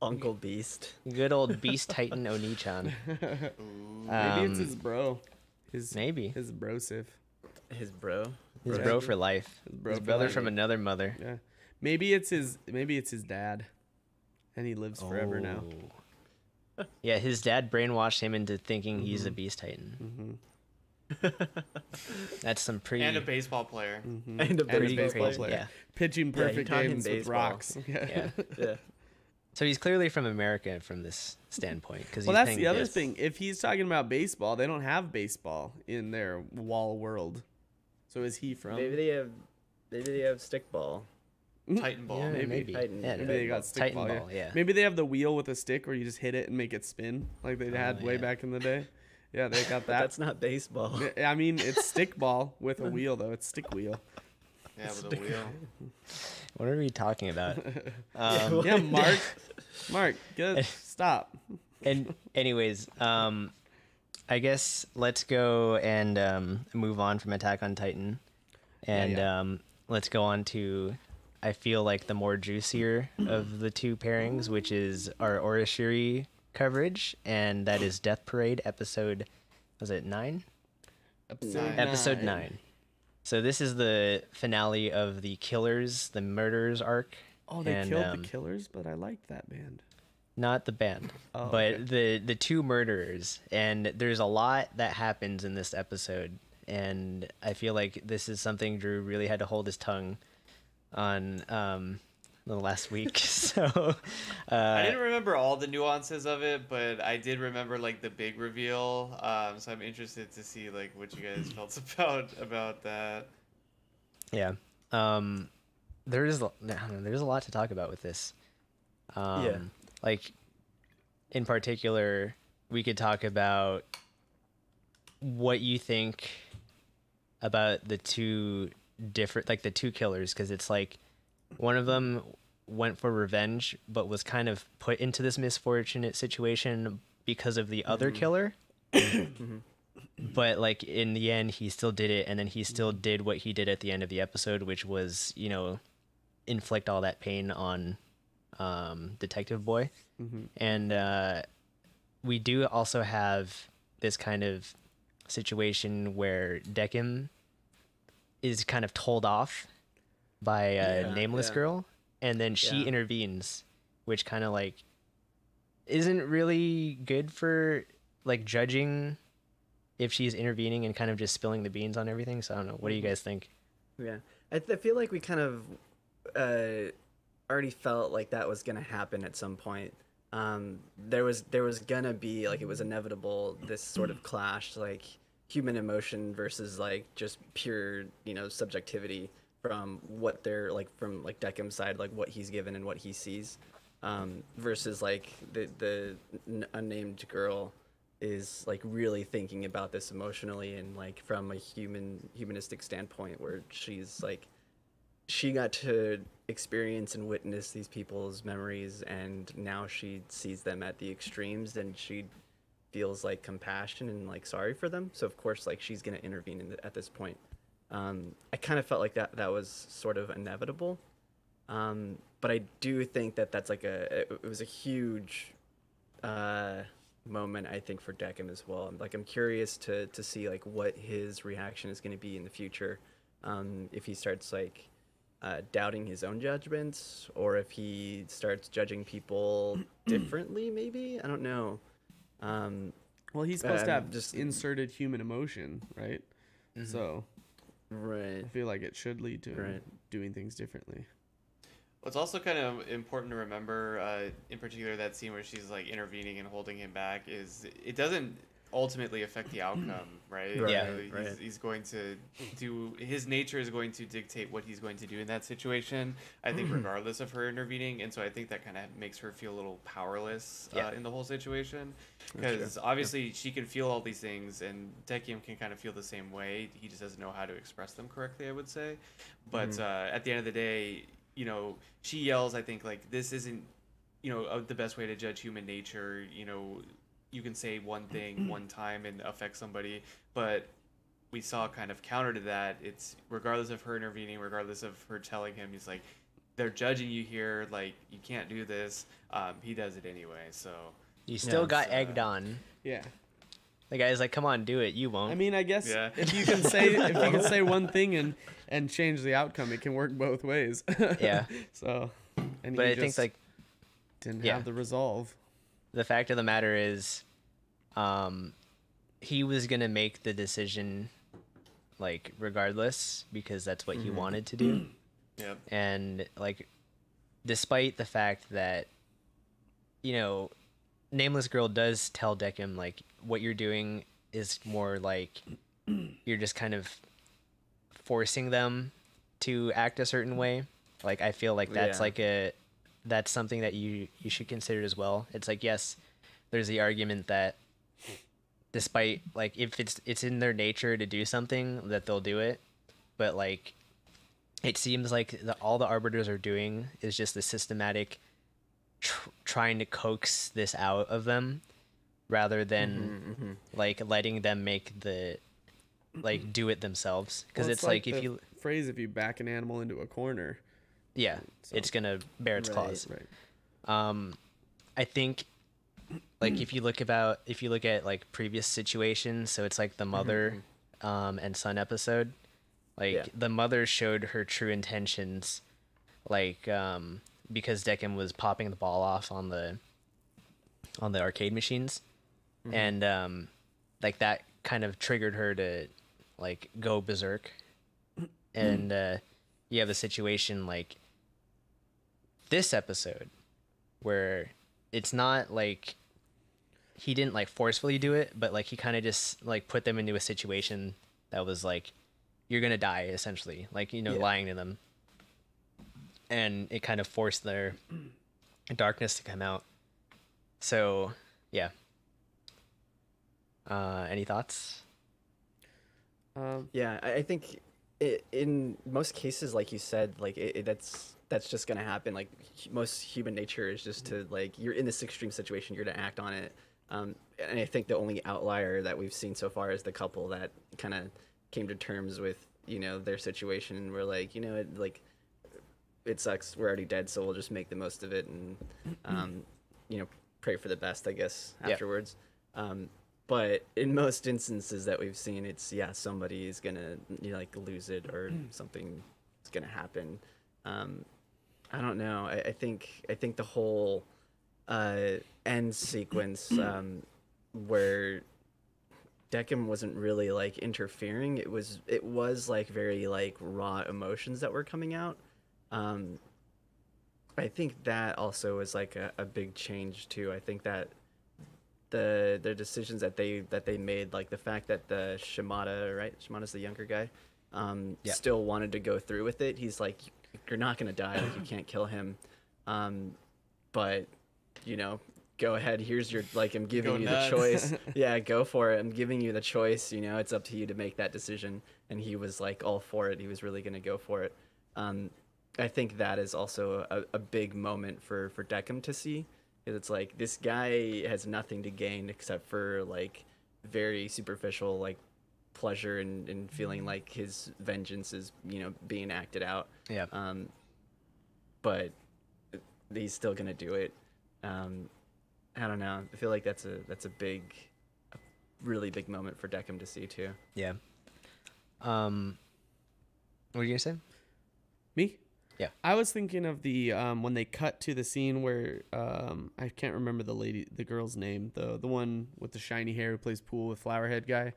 Uncle Beast. Good old Beast Titan Onichan. Maybe it's his bro. Maybe. His brosif. His bro. His bro for life. His bro His for brother life. from another mother. Yeah. Maybe it's his dad. And he lives forever now. Yeah, his dad brainwashed him into thinking he's a Beast Titan. That's some pretty And a baseball player. And a And a baseball baseball player. player. Yeah. Pitching he perfect taught him games with baseball. rocks. Yeah. Yeah. So he's clearly from America from this standpoint. Cause Well, he's that's playing the other disc. thing. If he's talking about baseball, they don't have baseball in their wall world. So is he from? Maybe they have stickball. Titan ball. Yeah, maybe. maybe. Titan. Yeah, Maybe they got stick Titan ball. ball, yeah. Maybe they have the wheel with a stick where you just hit it and make it spin, like they had way yeah. back in the day. Yeah, they got But that. that's not baseball. I mean, it's stick ball with a wheel though. It's stick wheel. Yeah, with a wheel. What are we talking about? Yeah, Mark, stop. And anyways, I guess let's go and move on from Attack on Titan, and let's go on to, I feel like the more juicier of the two pairings, which is our Orishiri coverage, and that is Death Parade episode. Was it 9? Episode 9. So this is the finale of the Killers, the Murderers arc. Oh, they and, killed the killers, but I liked that band. Not the band, Oh, but the two murderers. And there's a lot that happens in this episode, and I feel like this is something Drew really had to hold his tongue on the last week. So I didn't remember all the nuances of it, but I did remember like the big reveal. So I'm interested to see like what you guys felt about that. yeah, there's a lot to talk about with this. Yeah. Like in particular, we could talk about what you think about the two different, like the two killers, because it's like one of them went for revenge but was kind of put into this misfortunate situation because of the other killer. But like in the end he still did it, and then he still did what he did at the end of the episode, which was, inflict all that pain on Detective Boy. And we do also have this kind of situation where Decim is kind of told off by a Yeah, nameless yeah. girl, and then she Yeah. intervenes, which kind of like isn't really good for like judging if she's intervening and kind of just spilling the beans on everything. So I don't know. What do you guys think? Yeah, I feel like we kind of already felt like that was gonna happen at some point. There was gonna be like it was inevitable this sort of clash, like human emotion versus like just pure subjectivity from what they're like from like Deckham's side, like what he's given and what he sees, versus like the unnamed girl is like really thinking about this emotionally and like from a humanistic standpoint where she's like she got to experience and witness these people's memories and now she sees them at the extremes and she feels like compassion and like sorry for them, so of course like she's gonna intervene at this point. I kind of felt like that was sort of inevitable, but I do think that's like it was a huge moment I think for Deckham as well. Like I'm curious to see like what his reaction is going to be in the future, if he starts like doubting his own judgments or if he starts judging people differently. Maybe I don't know. Well, he's supposed to have just inserted human emotion, right? Mhm. So right. I feel like it should lead to him Right. doing things differently. What's also kind of important to remember, in particular, that scene where she's like intervening and holding him back, is it doesn't ultimately affect the outcome, right? Right, Yeah. right. He's going to do, his nature is going to dictate what he's going to do in that situation, I think, regardless of her intervening. And so I think that kind of makes her feel a little powerless Yeah. in the whole situation. Because obviously she can feel all these things, and Dekium can kind of feel the same way. He just doesn't know how to express them correctly, I would say. But at the end of the day, she yells, I think, like, this isn't, the best way to judge human nature. You can say one thing one time and affect somebody, but we saw kind of counter to that. It's regardless of her intervening, regardless of her telling him, he's like, they're judging you here, like, you can't do this. He does it anyway, so. You still Yeah, got egged on. Yeah. The guy's like, "Come on, do it. You won't." I mean, I guess Yeah. if you can say one thing and change the outcome, it can work both ways. Yeah. So, and But he I think just like didn't yeah. have the resolve. the fact of the matter is, he was gonna make the decision, like regardless, because that's what he wanted to do. Yeah. And like, despite the fact that, Nameless Girl does tell Deckham like what you're doing is more like you're just kind of forcing them to act a certain way. Like I feel like that's Yeah. that's something that you should consider as well. It's like, yes, there's the argument that despite like if it's in their nature to do something, that they'll do it, but like it seems like all the arbiters are doing is just the systematic trying to coax this out of them rather than like letting them make the like do it themselves, because Well, it's like if the you phrase, if you back an animal into a corner. yeah, So- it's gonna bear its Right. claws. Right. I think like if you look at like previous situations, so it's like the mother and son episode, like Yeah. the mother showed her true intentions, like because Deckham was popping the ball off on the arcade machines, and like that kind of triggered her to like go berserk, and you have a situation like this episode where it's not like he didn't like forcefully do it, but like he kind of just like put them into a situation that was like, you're gonna die essentially, like lying to them, and it kind of forced their darkness to come out. So yeah. Any thoughts? Yeah, I think in most cases, like you said, like that's just gonna happen. Like most human nature is just to like you're in this extreme situation, you're gonna act on it. And I think the only outlier that we've seen so far is the couple that kind of came to terms with their situation and we're like it sucks, we're already dead, so we'll just make the most of it and pray for the best, I guess, Yeah. afterwards. But in most instances that we've seen, it's somebody is gonna like lose it or something is gonna happen. I don't know. I think the whole end sequence where Decim wasn't really like interfering. It was like very like raw emotions that were coming out. I think that also was like a big change too. I think that the decisions that they made, like the fact that the Shimada's the younger guy, still wanted to go through with it. He's like, you're not gonna die, like you can't kill him, but you know, go ahead, here's your, like, I'm giving you the choice. Yeah, go for it, I'm giving you the choice, you know, it's up to you to make that decision. And he was like all for it. He was really gonna go for it. I think that is also a big moment for Decim to see, because it's like, this guy has nothing to gain except for like very superficial like pleasure and feeling like his vengeance is, you know, being acted out. Yeah. But he's still gonna do it. I don't know. I feel like that's a really big moment for Decim to see too. Yeah. What were you gonna say? Me? Yeah. I was thinking of the when they cut to the scene where I can't remember the girl's name, the one with the shiny hair who plays pool with Flowerhead guy.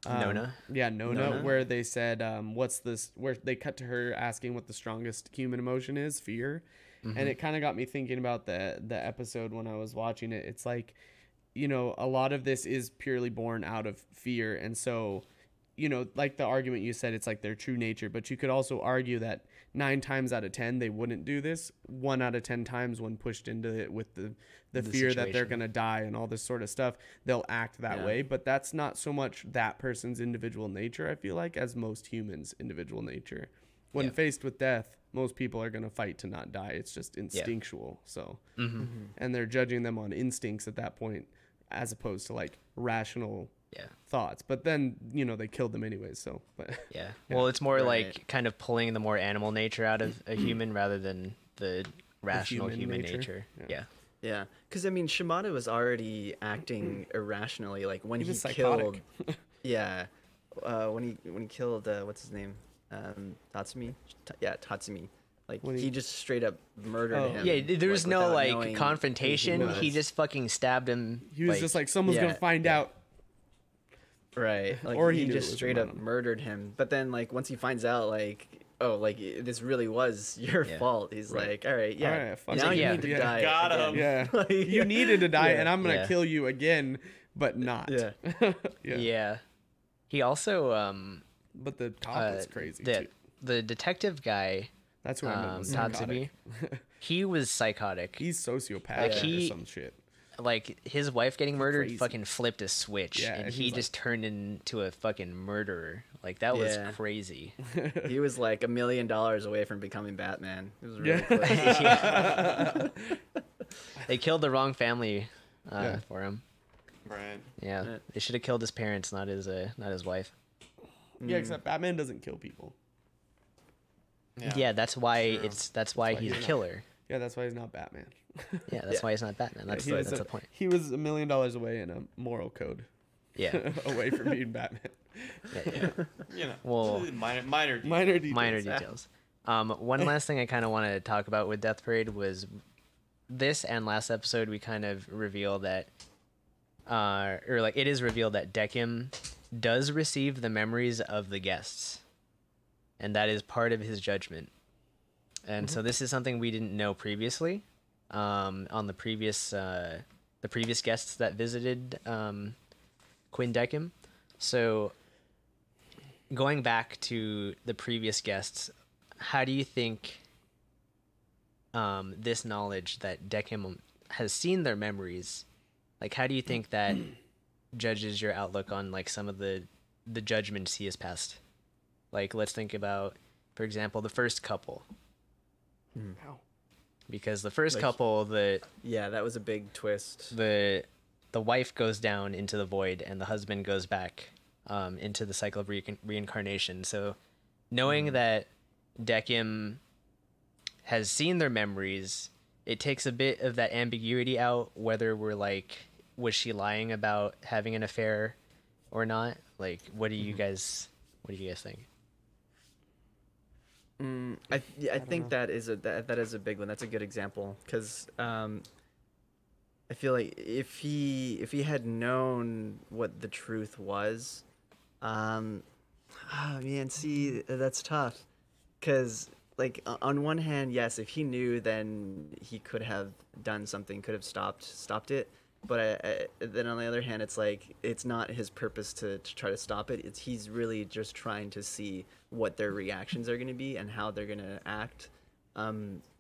Nona. Yeah, Nona, where they said, what's this, where they cut to her asking what the strongest human emotion is, fear. Mm-hmm. And it kind of got me thinking about the episode when I was watching it. It's like, you know, a lot of this is purely born out of fear. And so, you know, like the argument you said, it's like their true nature, but you could also argue that 9 times out of 10, they wouldn't do this. 1 out of 10 times when pushed into it with the fear situation that they're going to die and all this sort of stuff, they'll act that way. But that's not so much that person's individual nature, I feel like, as most humans' individual nature. When faced with death, most people are going to fight to not die. It's just instinctual. So, and they're judging them on instincts at that point, as opposed to like rational thoughts. But then, you know, they killed them anyways. So, but well, it's more like kind of pulling the more animal nature out of a human rather than the rational human nature. Yeah, because I mean, Shimada was already acting irrationally, like when he psychotic. killed. When he killed what's his name, Tatsumi. Tatsumi. Like he just straight up murdered him. Yeah, there was no like confrontation. He just fucking stabbed him. He was just like, someone's gonna find out. Right. Like, or he just straight up murdered him. But then like once he finds out, like, oh, like this really was your fault. He's like, all right, now you need to die. Got him. Yeah. Like, you needed to die, and I'm gonna kill you again, but not. Yeah. He also but the cop is crazy too. The detective guy. That's what I meant. Tatsumi. He was psychotic. He's sociopathic or some shit. Like his wife getting murdered fucking flipped a switch, and he just turned into a fucking murderer. Like that was crazy. He was like $1 million away from becoming Batman. It was really close. They killed the wrong family for him. Right. Yeah. They should have killed his parents, not his wife. Yeah, except Batman doesn't kill people. Yeah, that's why that's why he's a killer. Yeah, that's why he's not Batman. Yeah, that's why he's not Batman. That's the point. He was $1 million away in a moral code. Yeah. Away from being Batman. Yeah. You know, well, minor details. One last thing I kind of want to talk about with Death Parade was this and last episode we kind of reveal that, or like it is revealed that Decim does receive the memories of the guests, and that is part of his judgment. And so this is something we didn't know previously. On the previous guests that visited Quinn Decim. So going back to the previous guests, how do you think this knowledge that Decim has seen their memories, like how do you think that judges your outlook on like some of the judgments he has passed? Like let's think about, for example, the first couple. Because the first couple, that was a big twist. The wife goes down into the void, and the husband goes back into the cycle of reincarnation. So, knowing that Decim has seen their memories, it takes a bit of that ambiguity out. Whether we're like, was she lying about having an affair or not? Like, what do you guys think? I think know. that is a big one. That's a good example because I feel like if he had known what the truth was, oh man, see that's tough because like on one hand, yes, if he knew, then he could have done something, could have stopped it. But then on the other hand, it's like it's not his purpose to try to stop it. It's he's really just trying to see what their reactions are going to be and how they're going to act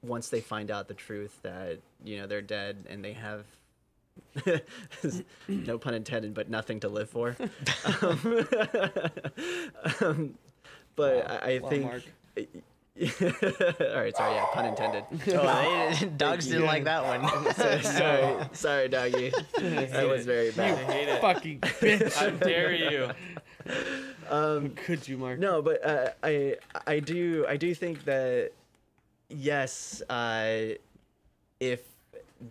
once they find out the truth that they're dead and they have no pun intended, but nothing to live for. um, but Wow. I Wow, think. Mark. All right, sorry, yeah, pun intended. Dogs didn't like that one. Sorry, doggy. That was very I bad. hate it. Fucking bitch. How dare you? Could you, Mark? No, but I do think that yes, if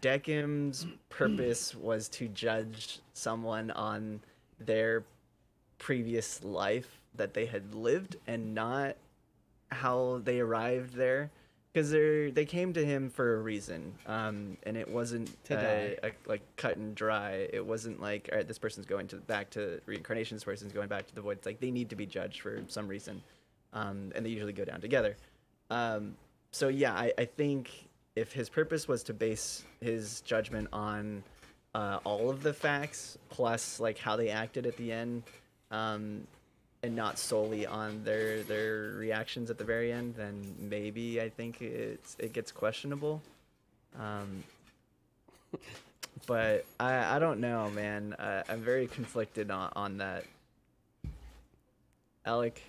Deckham's purpose was to judge someone on their previous life that they had lived and not how they arrived there, because they came to him for a reason, and it wasn't like cut and dry. It wasn't like, all right, this person's going back to reincarnation, this person's going back to the void. It's like they need to be judged for some reason, and they usually go down together. So yeah, I think if his purpose was to base his judgment on all of the facts plus like how they acted at the end, and not solely on their reactions at the very end, then maybe I think it gets questionable. But I don't know, man. I'm very conflicted on that. Alec.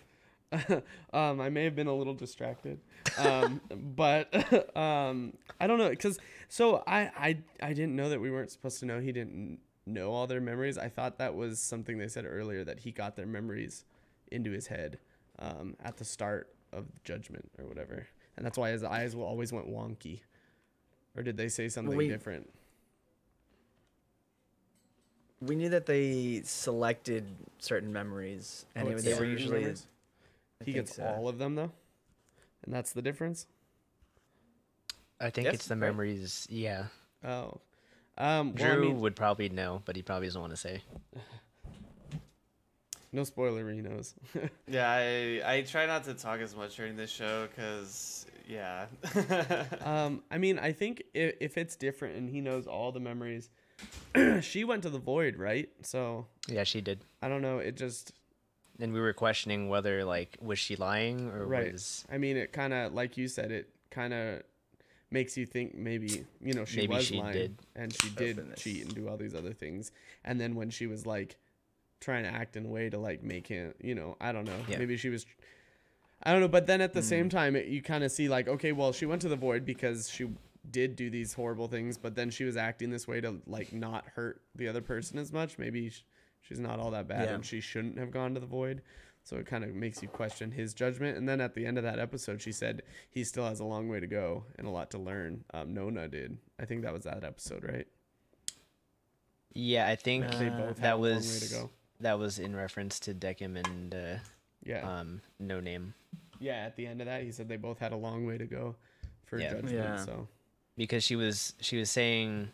I may have been a little distracted, but I don't know, because I didn't know that we weren't supposed to know he didn't know all their memories. I thought that was something they said earlier, that he got their memories into his head at the start of Judgment or whatever, and that's why his eyes always went wonky. Or did they say something different? We knew that they selected certain memories, and it's they were certain usually. memories? He gets all of them though, and that's the difference. I think Yes, it's the right. memories. Yeah. Oh, well, Drew I mean, would probably know, but he probably doesn't want to say. no spoiler, he knows. Yeah, I try not to talk as much during this show because, yeah. I mean, I think if it's different and he knows all the memories, she went to the void, right? So Yeah, she did. I don't know. It just And we were questioning whether, like, was she lying or right. was I mean, it kind of, like you said, it kind of makes you think maybe she Maybe was she lying did. and she did Goodness. cheat and do all these other things. And then when she was like trying to act in a way to like make him, I don't know. Yeah. Maybe she was. I don't know, but then at the same time, you kind of see like, okay, well, she went to the void because she did do these horrible things, but then she was acting this way to like not hurt the other person as much. Maybe she's not all that bad, Yeah. and she shouldn't have gone to the void. So it kind of makes you question his judgment. And then at the end of that episode, she said he still has a long way to go and a lot to learn. Nona did. I think that was that episode, right? Yeah, I think They both had that a long way was to go. that was in reference to Deckham and Yeah. No Name, Yeah, at the end of that, he said they both had a long way to go for Yeah. judgment. Yeah. So because she was saying,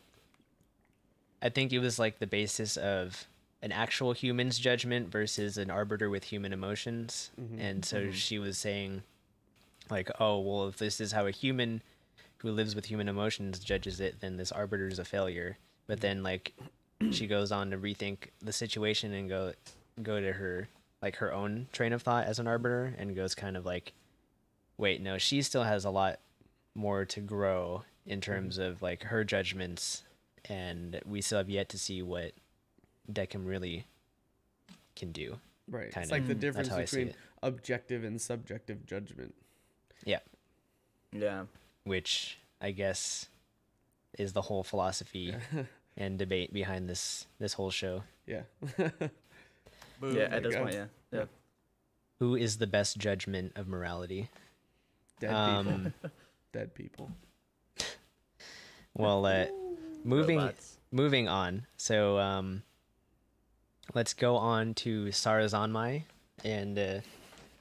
I think it was like the basis of an actual human's judgment versus an arbiter with human emotions. And so she was saying like, oh, well, if this is how a human who lives with human emotions judges it, then this arbiter is a failure. But then like she goes on to rethink the situation and go to her like her own train of thought as an arbiter, and goes kind of like, wait, no, she still has a lot more to grow in terms of like her judgments, and we still have yet to see what Deckham really can do. right, Kind it's of. like the That's difference how I see between it. objective and subjective judgment. Yeah, Yeah. which I guess is the whole philosophy and debate behind this whole show. Yeah. Boom. Yeah. At this go. point, yeah. Yeah. Who is the best judgment of morality? Dead people. Dead people. Well, Robots. moving on. So let's go on to Sarazanmai, and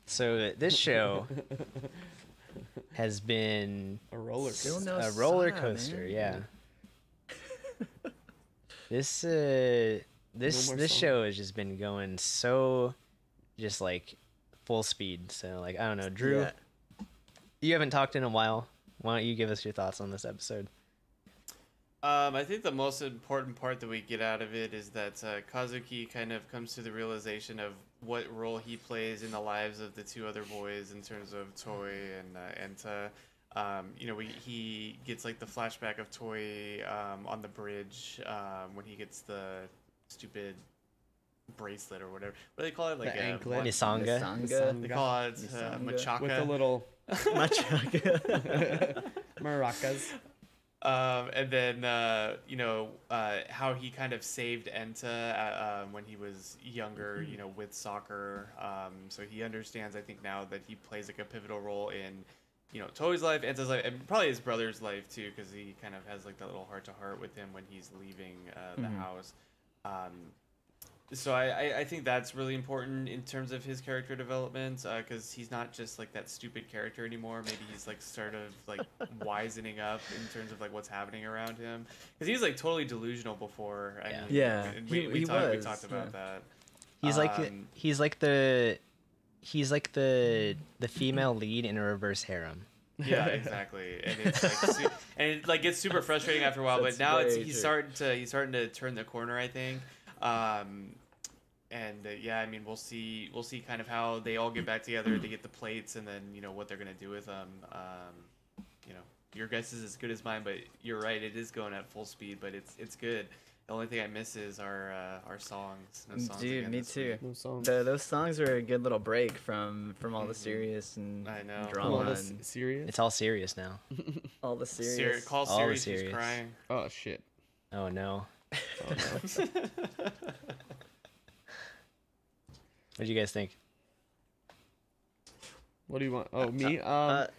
so this show has been A roller Still coaster. no a roller Sara, coaster. man. Yeah. This No this more this song. show has just been going so just like full speed. So like I don't know, Drew, Yeah. you haven't talked in a while. Why don't you give us your thoughts on this episode? I think the most important part that we get out of it is that Kazuki kind of comes to the realization of what role he plays in the lives of the two other boys in terms of Toy and Enta. He gets like the flashback of Toy on the bridge when he gets the stupid bracelet or whatever. What do they call it? Like The anklet. Nisanga. Nisanga. They call it Nisanga. Machaka. With a little Machaca. maracas. And then how he kind of saved Enta when he was younger, with soccer. So he understands, I think, now that he plays like a pivotal role in, Toei's life, Enta's life, and probably his brother's life too, because he kind of has like that little heart to heart with him when he's leaving the house. So I think that's really important in terms of his character development, because he's not just like that stupid character anymore. Maybe he's like sort of like wisening up in terms of like what's happening around him, because he was like totally delusional before. Yeah. And He we was, talked about that. He's like the female lead in a reverse harem. Yeah, exactly. And it's like and it like gets super frustrating after a while. That's But now very he's true. starting to turn the corner, I think. Yeah, I mean, we'll see kind of how they all get back together. They get the plates, and then what they're gonna do with them. Your guess is as good as mine, but you're right. It is going at full speed, but it's good. The only thing I miss is our songs. No songs Dude, again me this too. week. No songs. Those songs are a good little break from all the serious and I know. drama All this and serious? It's all serious now. all the Ser- serious. call All the Siri, she's serious. crying. Oh shit. Oh no. Oh, no. What do you guys think? What do you want? Oh, me?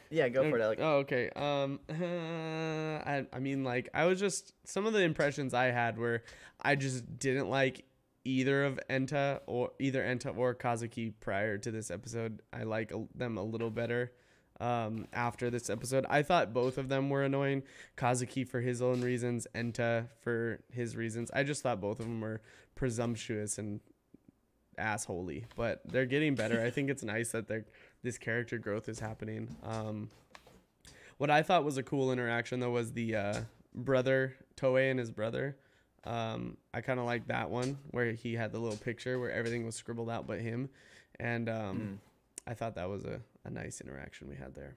Yeah, go for it, Alec. Oh, okay. I mean, like, I was just, some of the impressions I had were I just didn't like either Enta or Kazuki prior to this episode. I like them a little better after this episode. I thought both of them were annoying. Kazuki for his own reasons, Enta for his reasons. I just thought both of them were presumptuous and assholey, but they're getting better. I think it's nice that this character growth is happening. What I thought was a cool interaction though was the brother, Toei and his brother. I kind of like that one where he had the little picture where everything was scribbled out but him, and I thought that was a nice interaction we had there.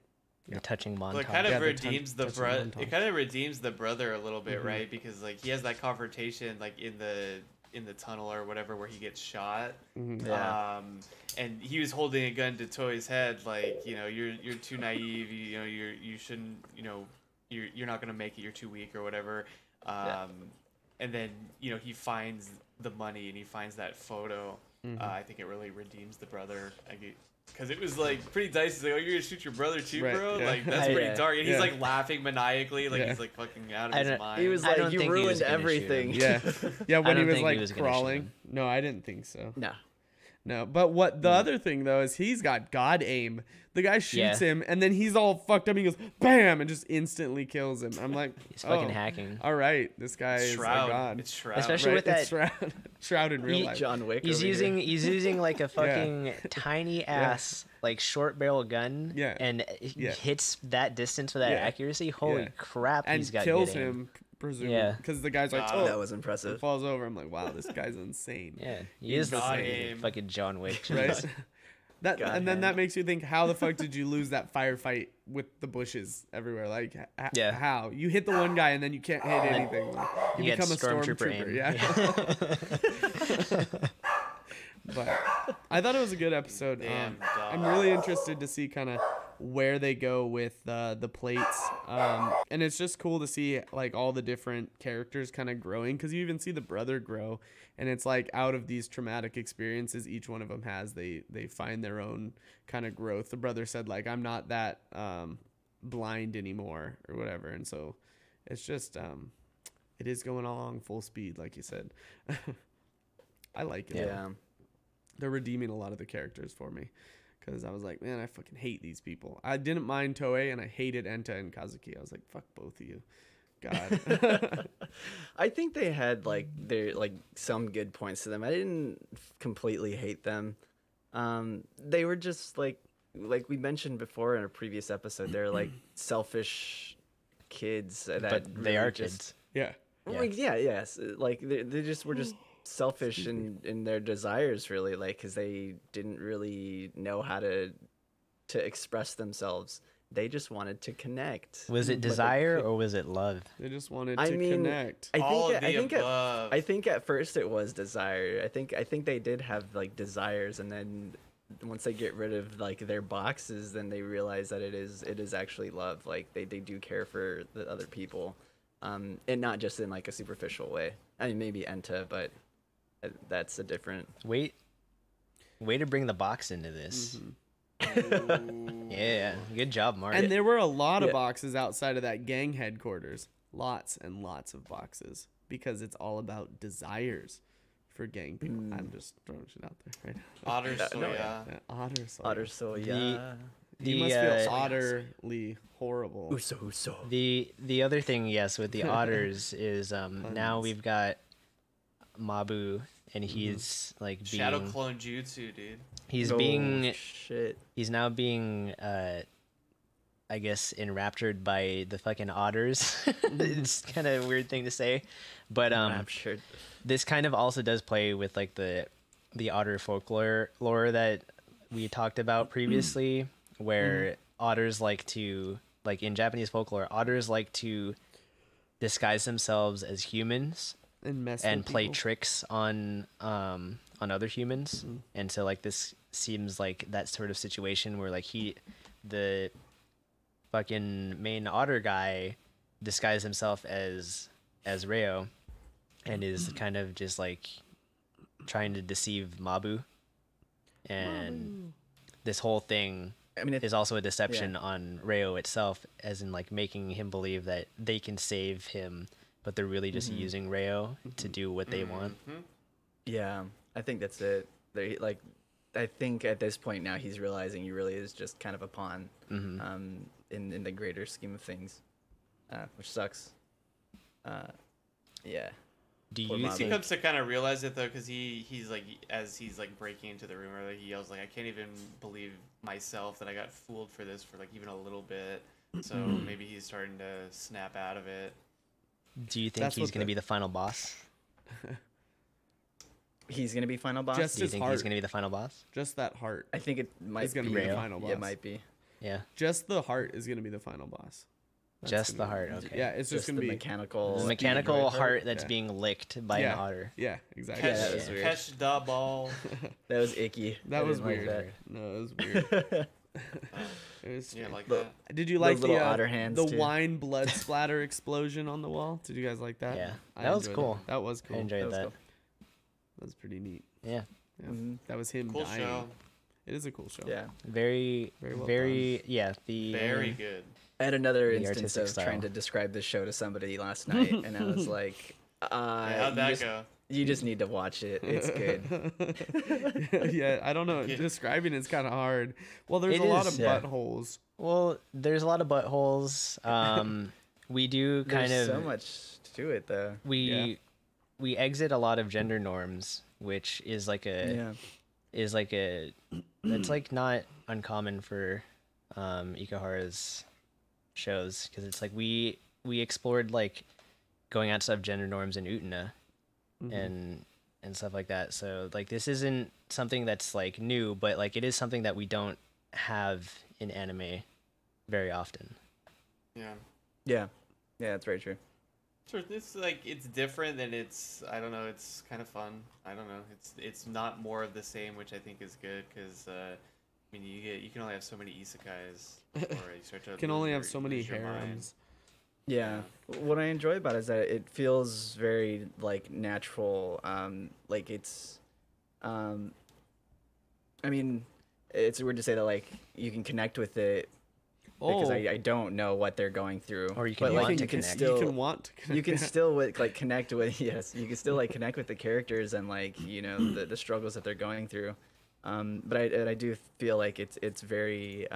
The touching montage. Well, it kind of Yeah, the redeems the touching brother. montage. It kind of redeems the brother a little bit, Mhm. right? Because like he has that confrontation like in the tunnel or whatever where he gets shot. Mhm. Yeah. And he was holding a gun to Toei's head, like you're too naive. You shouldn't. You're not gonna make it. You're too weak or whatever. And then he finds the money and he finds that photo. I think it really redeems the brother. Because it was like pretty dicey. He's like, oh, you're gonna shoot your brother too, Right, bro? yeah. Like that's pretty Yeah. dark. And he's Yeah. like laughing maniacally, like Yeah. he's like fucking out I of his don't- mind. He was I like, don't you think he was ruined gonna shoot everything. him. Yeah, when I he don't was think like he was gonna shoot crawling. him. No, I didn't think so. No. No, but what the other thing though is he's got God aim. The guy shoots Yeah. him, and then he's all fucked up. He goes bam, and just instantly kills him. I'm like, He's fucking oh, hacking. all right, this guy It's is a Shroud. god. It's Shroud. Especially with it's that- Shroud in real life. John Wick. He's over here. using like a fucking tiny ass like short barrel gun. Yeah. And he Yeah. hits that distance with that Yeah. accuracy. Holy Yeah. crap! And He's got kills good aim. him, presumably. Yeah. Because the guy's like, God. oh, That was and impressive. falls over. I'm like, wow, this guy's insane. Yeah, he He's is the got same aim. fucking John Wick. Right? That God and then hand. that makes you think, how the fuck did you lose that firefight with the bushes everywhere? Like, Yeah. how you hit the one guy and then you can't hit anything. You get become a stormtrooper stormtrooper. aim. Yeah. But I thought it was a good episode. Damn I'm dog. really interested to see kind of where they go with the plates. And it's just cool to see like all the different characters kind of growing, because you even see the brother grow, and it's like out of these traumatic experiences each one of them has, they find their own kind of growth. The brother said like, I'm not that blind anymore or whatever, and so it's just it is going along full speed like you said. I like it. Yeah. They're redeeming a lot of the characters for me. because I was like, man, I fucking hate these people. I didn't mind Toei, and I hated Enta and Kazuki. I was like, fuck both of you. God. I think they had like their like some good points to them. I didn't completely hate them. They were just like we mentioned before in a previous episode, they're like selfish kids that But they really are just, kids. Yeah. Like, yes, like they just were just selfish in their desires, really, like because they didn't really know how to express themselves. They just wanted to connect. Was it But they desire could- or was it love? They just wanted I to mean, connect. All of the above. I think at first it was desire. I think they did have like desires, and then once they get rid of like their boxes, then they realize that it is actually love. Like they do care for the other people, and not just in like a superficial way. I mean, maybe Enta, but that's a different. Way to bring the box into this. Yeah, good job, Mark. And there were a lot of Yeah. boxes outside of that gang headquarters. Lots and lots of boxes. Because it's all about desires for gang people. I'm just throwing shit out there right now. Otter No, soya. Yeah, otter soy. Otter soya. You must feel otterly horrible. Uso. The other thing, yes, with the otters is now we've got Mabu, and he's like being Shadow clone jutsu, dude. he's Oh, being shit. he's now being I guess enraptured by the fucking otters. It's kind of a weird thing to say, but Raptured. this kind of also does play with like the otter folklore lore that we talked about previously, where otters like to, like in Japanese folklore, otters like to disguise themselves as humans And mess and with play people. tricks on other humans. And so like this seems like that sort of situation where like the fucking main otter guy disguised himself as Reo and is kind of just like trying to deceive Mabu. And this whole thing I mean, is also a deception on Reo itself, as in like making him believe that they can save him, but they're really just using Reo to do what they want. yeah, I think that's it. They like, I think at this point now he's realizing he really is just kind of a pawn, in the greater scheme of things, which sucks. Yeah. Do Poor you Mabu. He think comes to kind of realize it though, because he's like, as he's like breaking into the room, or like he yells like, I can't even believe myself that I got fooled for this for like even a little bit. So maybe he's starting to snap out of it. do you think That's he's what going to the- be the final boss? He's gonna be final boss. Just Do you his think heart. he's going to be the final boss? Just that heart. I think it might He's gonna be be the Reo. final boss. Yeah, it might be. Yeah, Just the heart is gonna be the final boss. That's just the gonna heart. be- Okay. Yeah, it's just the gonna be mechanical. The speed, mechanical right? heart that's Yeah. being licked by yeah, an otter. Yeah, exactly. Catch, that was weird. catch the ball. That was icky. That I was didn't like weird. that. No, it was weird. It was Yeah, like Look, that. Did you like little the otter hands, the too. wine blood splatter explosion on the wall? Did you guys like that? Yeah. I That was enjoyed cool. it. That was cool. I enjoyed was that. cool. That was pretty neat. Yeah, Yeah. Mhm. That was him Cool dying. show. It is a cool show. Yeah. very, Very well yeah. The Very good. I had another The instance artistic of style. trying to describe this show to somebody last night, and I was like, How'd that go? You just need to watch it. It's good. Yeah, I don't know. Yeah. Describing it's kind of hard. Well, there's It a lot is, of yeah. buttholes. Well, there's a lot of buttholes. We do kind There's of so much to it, though. we exit a lot of gender norms, which is like that's like not uncommon for Ikuhara's shows, because it's like we explored like going outside of gender norms in Utena and stuff like that. So like this isn't something that's like new, but like it is something that we don't have in anime very often. Yeah. Yeah. Yeah, that's very true. Sure, it's like it's different and it's I don't know, it's kind of fun. I don't know, it's not more of the same, which I think is good because I mean you can only have so many isekais, or you start to Can lose only your- have so many lose your mind. harems. Yeah. What I enjoy about it is that it feels very like natural. Like it's, I mean, it's weird to say that like you can connect with it because Oh, I don't know what they're going through. Or you can but, want like, to you can connect. still you can want to connect. you can still like connect with yes you can still like connect with the characters and like you know the struggles that they're going through, But I do feel like it's very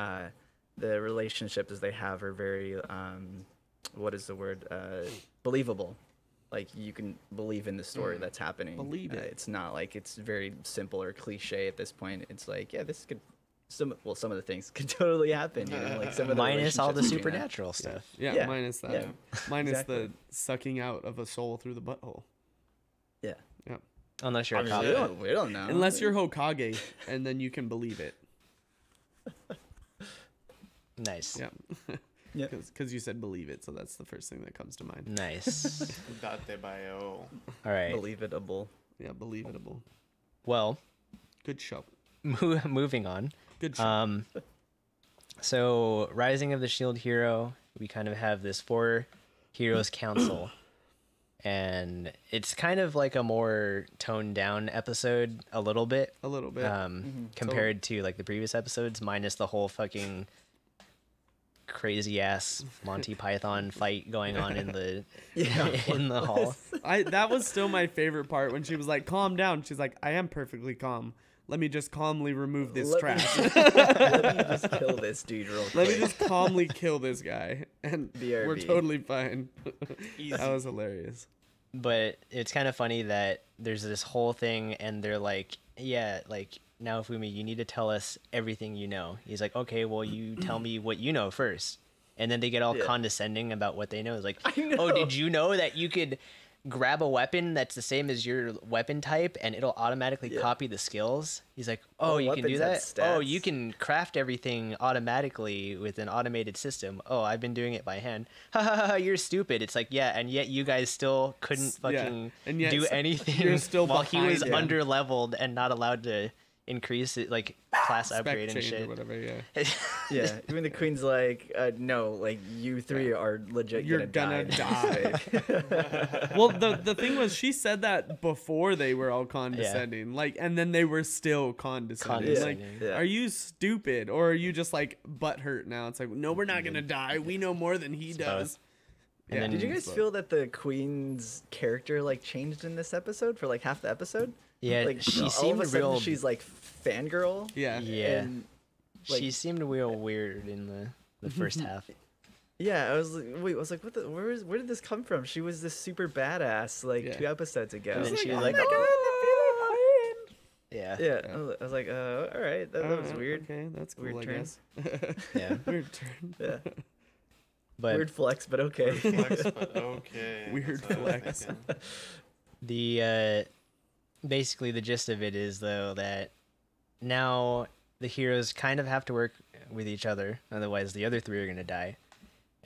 the relationships they have are very what is the word, believable. Like you can believe in the story that's happening. Believe it. It's not like it's very simple or cliche at this point. It's like, yeah, this could some of the things could totally happen. You know, like some of the Minus all the relationships between that. supernatural stuff. Yeah, Yeah, minus that. yeah, Minus exactly. the sucking out of a soul through the butthole. Yeah. Yeah. Unless you're a Obviously, cop. We don't know. Unless you're Hokage, and then you can believe it. Nice. Yeah. Yeah. Because you said believe it, so that's the first thing that comes to mind. Nice. Date bio. All right. believable. Yeah, believable. Well, Good show. moving on. Good show. So Rising of the Shield Hero, we kind of have this 4 heroes council, and it's kind of like a more toned down episode a little bit, A little bit. compared to like the previous episodes, minus the whole fucking crazy ass Monty Python fight going on in the in the hall. That was still my favorite part when she was like, "Calm down." She's like, "I am perfectly calm. Let me just calmly remove this trash. Let me just kill this dude real quick. Let me just calmly kill this guy, and we're BRB. totally fine." Easy. That was hilarious. But it's kind of funny that there's this whole thing, and they're like, yeah, like, now Fumi, you need to tell us everything you know. He's like, okay, well, you tell me what you know first. And then they get all Yeah. condescending about what they know. It's like, I know. oh, did you know that you could grab a weapon that's the same as your weapon type and it'll automatically Yeah. copy the skills? He's like, oh, you can do weapons that? have Oh, stats. you can craft everything automatically with an automated system. Oh, I've been doing it by hand. Ha ha ha, you're stupid. It's like, yeah, and yet you guys still couldn't Yeah, fucking and yet do s- anything you're still while he was behind him. under leveled and not allowed to increase it, like class Spec upgrade and change shit. or whatever. Yeah. Yeah, even the queen's like, no, like you three are legit. You're gonna die. Well, the thing was, she said that before they were all condescending, like, and then they were still condescending. Like, Condescending. Yeah. are you stupid or are you just like butthurt now? It's like, no, we're not gonna die. We know more than he does. And then- Did you guys so- feel that the queen's character like changed in this episode for like half the episode? Yeah, like she all seemed of a sudden real. she's like fangirl. Yeah. Yeah, And, like- she seemed real weird in the first half. Yeah, I was like, wait, I was like, where did this come from? She was this super badass like Yeah. 2 episodes ago. And then It's she was I'm like, not gonna Yeah, yeah, I was like, all right, that was Alright, weird. Okay, that's cool. Weird I turn. guess. yeah. Weird turn. Yeah, But weird flex, but okay. Flex, but okay. Weird That's what I was flex. thinking. the basically the gist of it is though that now the heroes kind of have to work with each other, otherwise the other 3 are gonna die.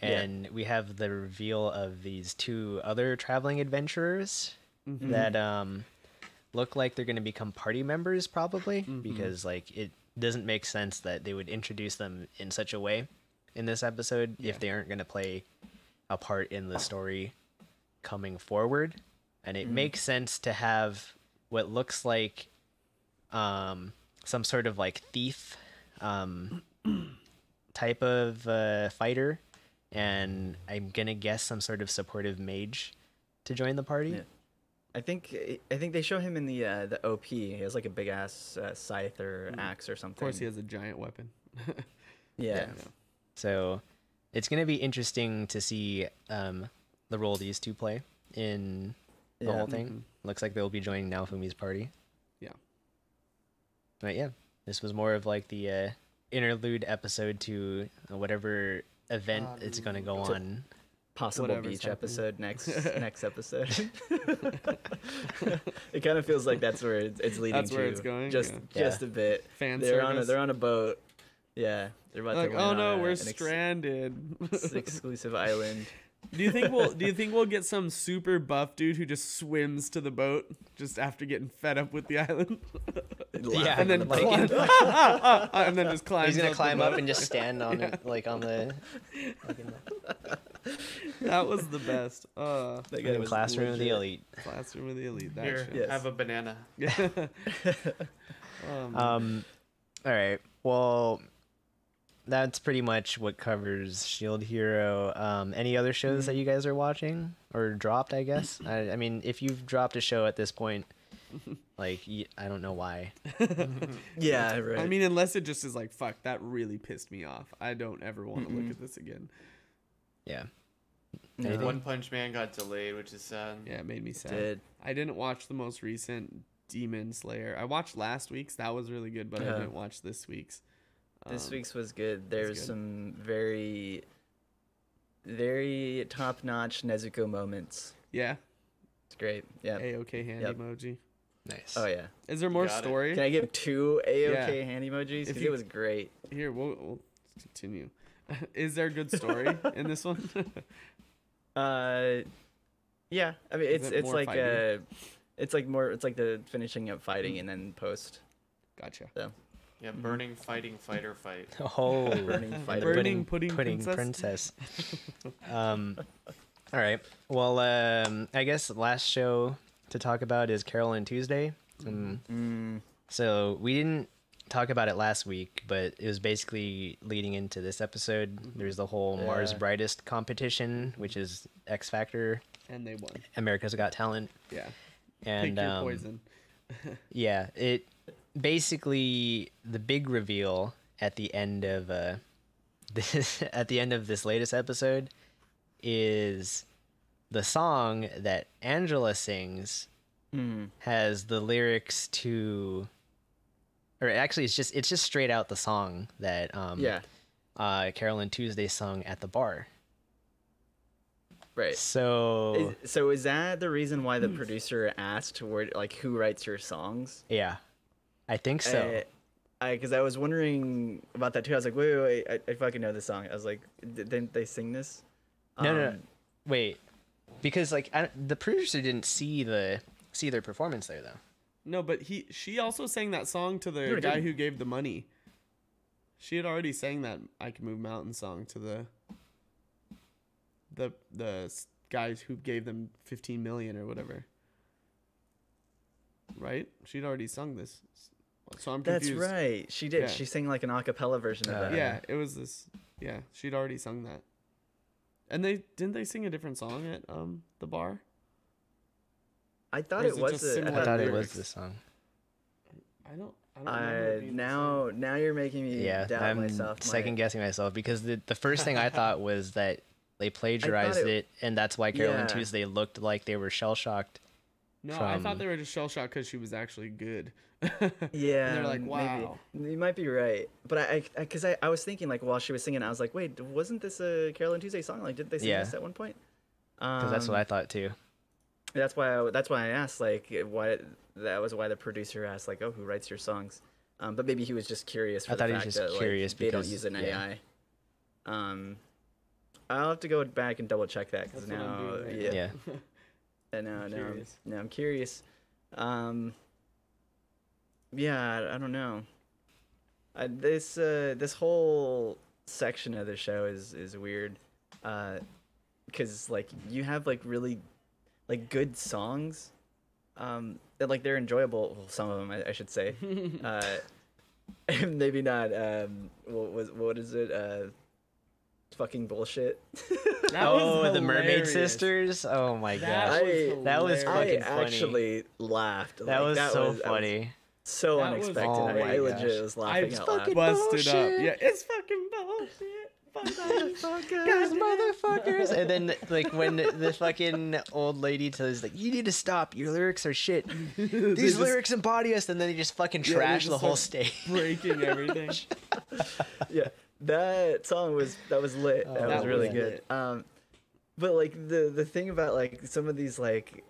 Yeah. And we have the reveal of these 2 other traveling adventurers Mm-hmm. that look like they're gonna become party members probably, because like it doesn't make sense that they would introduce them in such a way in this episode Yeah. if they aren't gonna play a part in the story coming forward. And it makes sense to have what looks like some sort of like thief type of fighter, and I'm gonna guess some sort of supportive mage to join the party. Yeah. I think they show him in the OP. He has like a big ass scythe or axe or something. Of course, he has a giant weapon. Yeah. So it's gonna be interesting to see the role these 2 play in the Yeah. whole thing. Looks like they'll be joining Naofumi's party. Yeah. But yeah, this was more of like the interlude episode to whatever event it's gonna go on. Possible Whatever's beach happening. episode next episode. It kind of feels like that's where it's leading That's to. where it's going, Just yeah. just a bit. Fan they're service. on a boat. Yeah, they're about Like, to oh land no, on we're an stranded. exclusive island. Do you think we'll get some super buff dude who just swims to the boat just after getting fed up with the island, Yeah, and then like- climb, and then just climbs. He's gonna the climb up boat? and just stand on it, like on the That was the best. That guy fucking was classroom of the legit. elite. Classroom of the elite. That Here, shit. Yes. have a banana. All right. Well, that's pretty much what covers Shield Hero. Any other shows that you guys are watching or dropped? I guess. I mean, if you've dropped a show at this point, Like, I don't know why. Yeah, right. I mean, unless it just is like, fuck, that really pissed me off. I don't ever want to look at this again. Yeah. No. Anything? One Punch Man got delayed, which is sad. Yeah, it made me sad. Did. I didn't watch the most recent Demon Slayer. I watched last week's. That was really good, but I didn't watch this week's. This week's was good. There's some very, very top-notch Nezuko moments. Yeah. It's great. Yeah. A-OK hand Yep. emoji. Nice. Oh yeah. Is there more Got it. story? Can I give 2 AOK Yeah. hand emojis? If Because you- it was great. Here, we'll continue. Is there a good story in this one? Yeah. I mean, Is it's it more like fighting? it's like the finishing up fighting and then post. Gotcha. So Yeah, burning, fighting, fight or fight. Oh, burning fighter. Burning pudding princess. All right. Well, I guess the last show to talk about is Carol and Tuesday. So we didn't talk about it last week, but it was basically leading into this episode. There's the whole Mars Yeah. Brightest competition, which is X Factor, And they won. America's Got Talent, Yeah. and Pick your poison. yeah, it basically the big reveal at the end of this latest episode is the song that Angela sings has the lyrics to, or actually it's just straight out the song that Carolyn Tuesday sung at the bar. Right. So Is that the reason why the producer asked who writes your songs? yeah, I think so. Because I was wondering about that too. I was like, wait, I fucking know this song. I was like, didn't they sing this? No. Wait, because like the producer didn't see their performance there though. No, but she also sang that song to the No, it guy didn't. who gave the money. She had already sang that I Can Move Mountains song to the guys who gave them 15 million or whatever. Right? She'd already sung this. So I'm That's confused. right. She did. Yeah. She sang like an a cappella version of that. Yeah, it was this. Yeah, she'd already sung that. And didn't they sing a different song at the bar? I thought Or is it it was. just I similar thought it was lyrics? this song. I don't remember it being the same. Now you're making me Yeah, doubt I'm myself. second guessing myself because the first thing I thought was that they plagiarized it, and that's why Carolyn Yeah. Tuesday looked like they were shell shocked. No, I from- thought they were just shell shocked because she was actually good. Yeah, And they're like, wow. maybe. You might be right, but because I was thinking like while she was singing, I was like, wait, wasn't this a Carolyn Tuesday song? Like, did they sing Yeah. this at one point? Because that's what I thought too. That's why I asked like why that was why the producer asked like, oh, who writes your songs? But maybe he was just curious. For I the thought he was fact just that, curious they don't because- use an yeah. AI. I'll have to go back and double check that because That's what I'm now, doing right yeah, Yeah. and now Curious. I'm curious. Yeah, I don't know. This whole section of the show is weird, because like you have like really like good songs, that like they're enjoyable. Well, some of them I should say. Maybe not. What is it? Fucking bullshit. That was Oh, the Mermaid hilarious. Sisters. Oh my That gosh, was that was hilarious. I fucking funny. actually laughed. that Like, was so I was funny. so That was- unexpected. oh my I legit gosh. was laughing I out loud. fucking busted up. bullshit. Yeah, it's fucking bullshit. Guys, motherfuckers! And then, like, when the fucking old lady tells, like, you need to stop. Your lyrics are shit. These just- lyrics embody us. And then they just fucking Yeah, they trash just the whole start stage. breaking everything. Yeah, that song was lit. That that was really was good. lit. But like the thing about like some of these like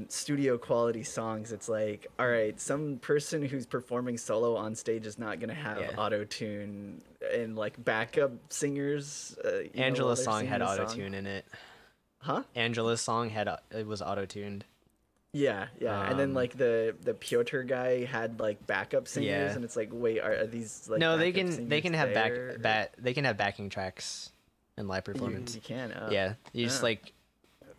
studio quality songs, it's like, all right, some person who's performing solo on stage is not gonna have Yeah. auto tune, and like backup singers. You know, while Angela's they're song singing had the auto song. tune in it. Huh? Angela's song it was auto tuned. Yeah, yeah. And then like the Piotr guy had like backup singers, Yeah. and it's like, wait, are these like No, they backup can singers have there? they can have backing tracks in live performance. You can. Oh. Yeah, you just Oh. like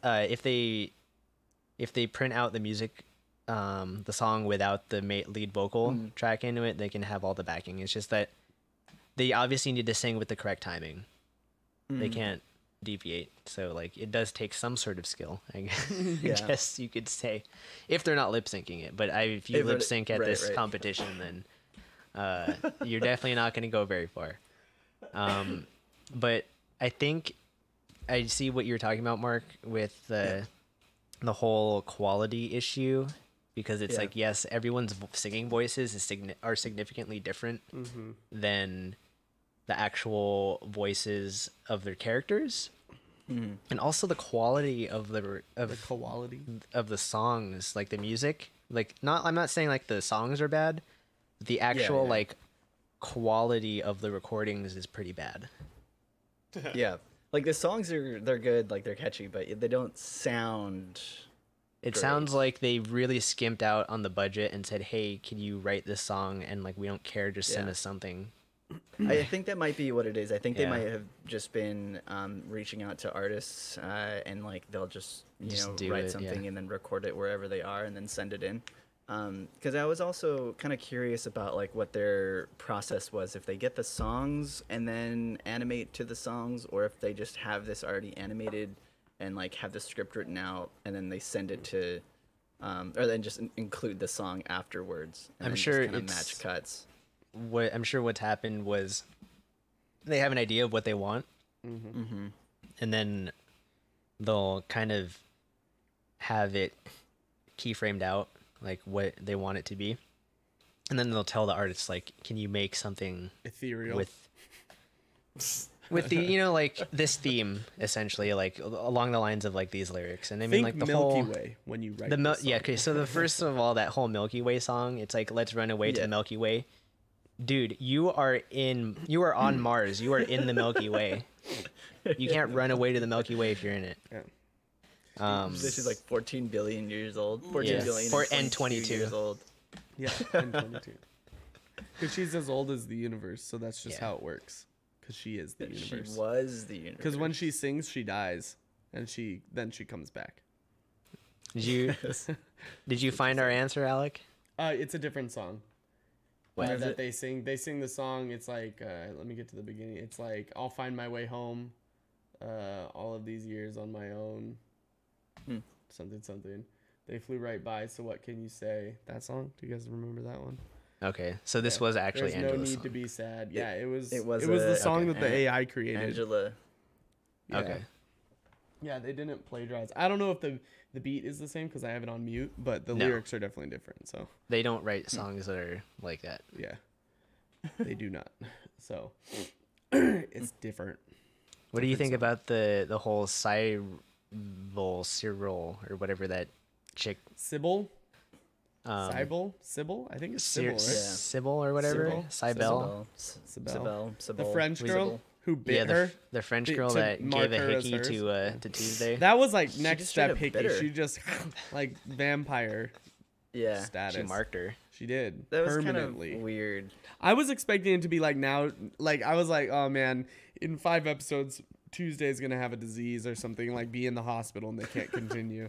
if they print out the music, the song without the lead vocal track into it, they can have all the backing. It's just that they obviously need to sing with the correct timing. They can't deviate. So like it does take some sort of skill, I Yeah. guess you could say, if they're not lip syncing it. But if you If it- lip sync at right, this right. competition, then you're definitely not going to go very far. But I think I see what you're talking about, Mark, with the whole quality issue, because it's Yeah. like, yes, everyone's singing voices are significantly different than the actual voices of their characters, and also the quality of The quality. of the songs, like the music. Like, I'm not saying like the songs are bad, but the actual yeah. like quality of the recordings is pretty bad. Yeah, like the songs they're good, like they're catchy, but they don't sound. It Great. sounds like they really skimped out on the budget and said, "Hey, can you write this song?" And like, we don't care, just send Yeah. us something. I think that might be what it is. I think they Yeah. might have just been reaching out to artists, and like they'll just Just do write it, something yeah. and then record it wherever they are and then send it in. Because I was also kind of curious about like what their process was, if they get the songs and then animate to the songs, or if they just have this already animated and like have the script written out and then they send it to, or then just include the song afterwards. And I'm then sure just kind of it's- match cuts. What I'm sure what's happened was they have an idea of what they want, and then they'll kind of have it keyframed out, like what they want it to be, and then they'll tell the artist, like, can you make something Ethereal. with the like this theme, essentially, like along the lines of like these lyrics. And I mean, Think like the Milky whole Way when you write the this yeah, song. okay, so the first of all, that whole Milky Way song, it's like, let's run away to Yeah. the Milky Way. Dude, you are on Mars. You are in the Milky Way. You can't run away to the Milky Way if you're in it. Yeah. This is like 14 billion years old. 14 Yeah. billion And 22 years 22. old. Yeah, and 22. Because she's as old as the universe, so that's just Yeah. how it works. Because she is the She universe. was the universe. Because when she sings, she dies, and then she comes back. Did you find our answer, Alec? It's a different song. What is That it? they sing. They sing the song. It's like, let me get to the beginning. It's like, I'll find my way home. All of these years on my own. Something. They flew right by. So what can you say? That song? Do you guys remember that one? Okay, so this was actually There's no Angela's need song. to be sad. Yeah, it was. it was the a- song okay. that the AI created. Angela. Yeah. Okay. Yeah, they didn't plagiarize. I don't know if the beat is the same because I have it on mute, but the No. lyrics are definitely different. So They don't write songs that are like that. yeah, they do not. So it's different. What do you think Different about the whole Cyril or whatever that chick? Sybil, Um, Sybil. I think it's Sybil, right? Sybil or whatever. Sybil? Cybele. Sybil. The French Sybil. girl who bit Yeah, her. the French to girl that mark gave a her as hickey hers. to Tuesday. That was like next just step straight up hickey. bit her. She just like vampire Yeah. status. She marked her. She did That was kind permanently. of weird. I was expecting it to be like now, like I was like, oh man, in 5 episodes, Tuesday's gonna have a disease or something, like be in the hospital and they can't continue.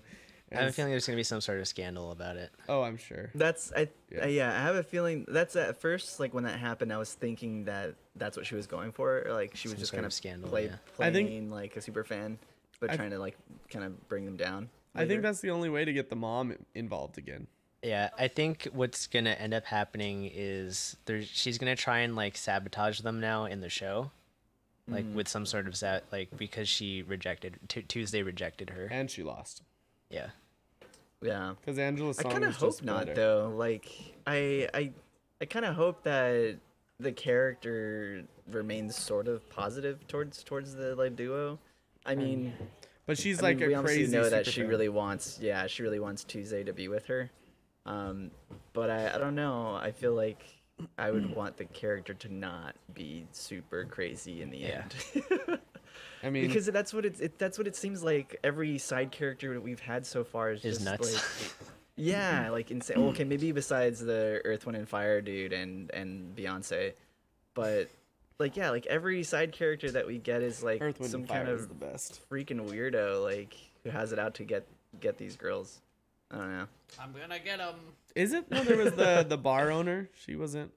I have a feeling there's gonna be some sort of scandal about it. Oh, I'm sure. Yeah, I have a feeling that's at first, like when that happened, I was thinking that that's what she was going for. Or, like she was Some just sort kind of of scandal, playing I think- like a super fan, but I- trying to like kind of bring them down. I think later. that's the only way to get the mom involved again. Yeah, I think what's gonna end up happening is she's gonna try and like sabotage them now in the show, like with some sort of because she rejected Tuesday rejected her. And she lost. Yeah, Yeah. Because Angela's I song kind of was hope just not better. though. Like I kind of hope that the character remains sort of positive towards the like duo. I mean, But she's I like mean, we a obviously crazy know that super she fan. really wants Tuesday to be with her. But I don't know. I feel like I would want the character to not be super crazy in the Yeah. end. I mean, Because that's what it seems like. Every side character that we've had so far is just nuts. like, yeah, like insane. Well, okay, maybe besides the Earth, Wind, and Fire dude and Beyonce, but like yeah, like every side character that we get is like Earth, Wind, some and Fire kind is of the best. freaking weirdo, like who has it out to get these girls. I don't know. I'm gonna get him. Is it? No, there was the bar owner. She wasn't.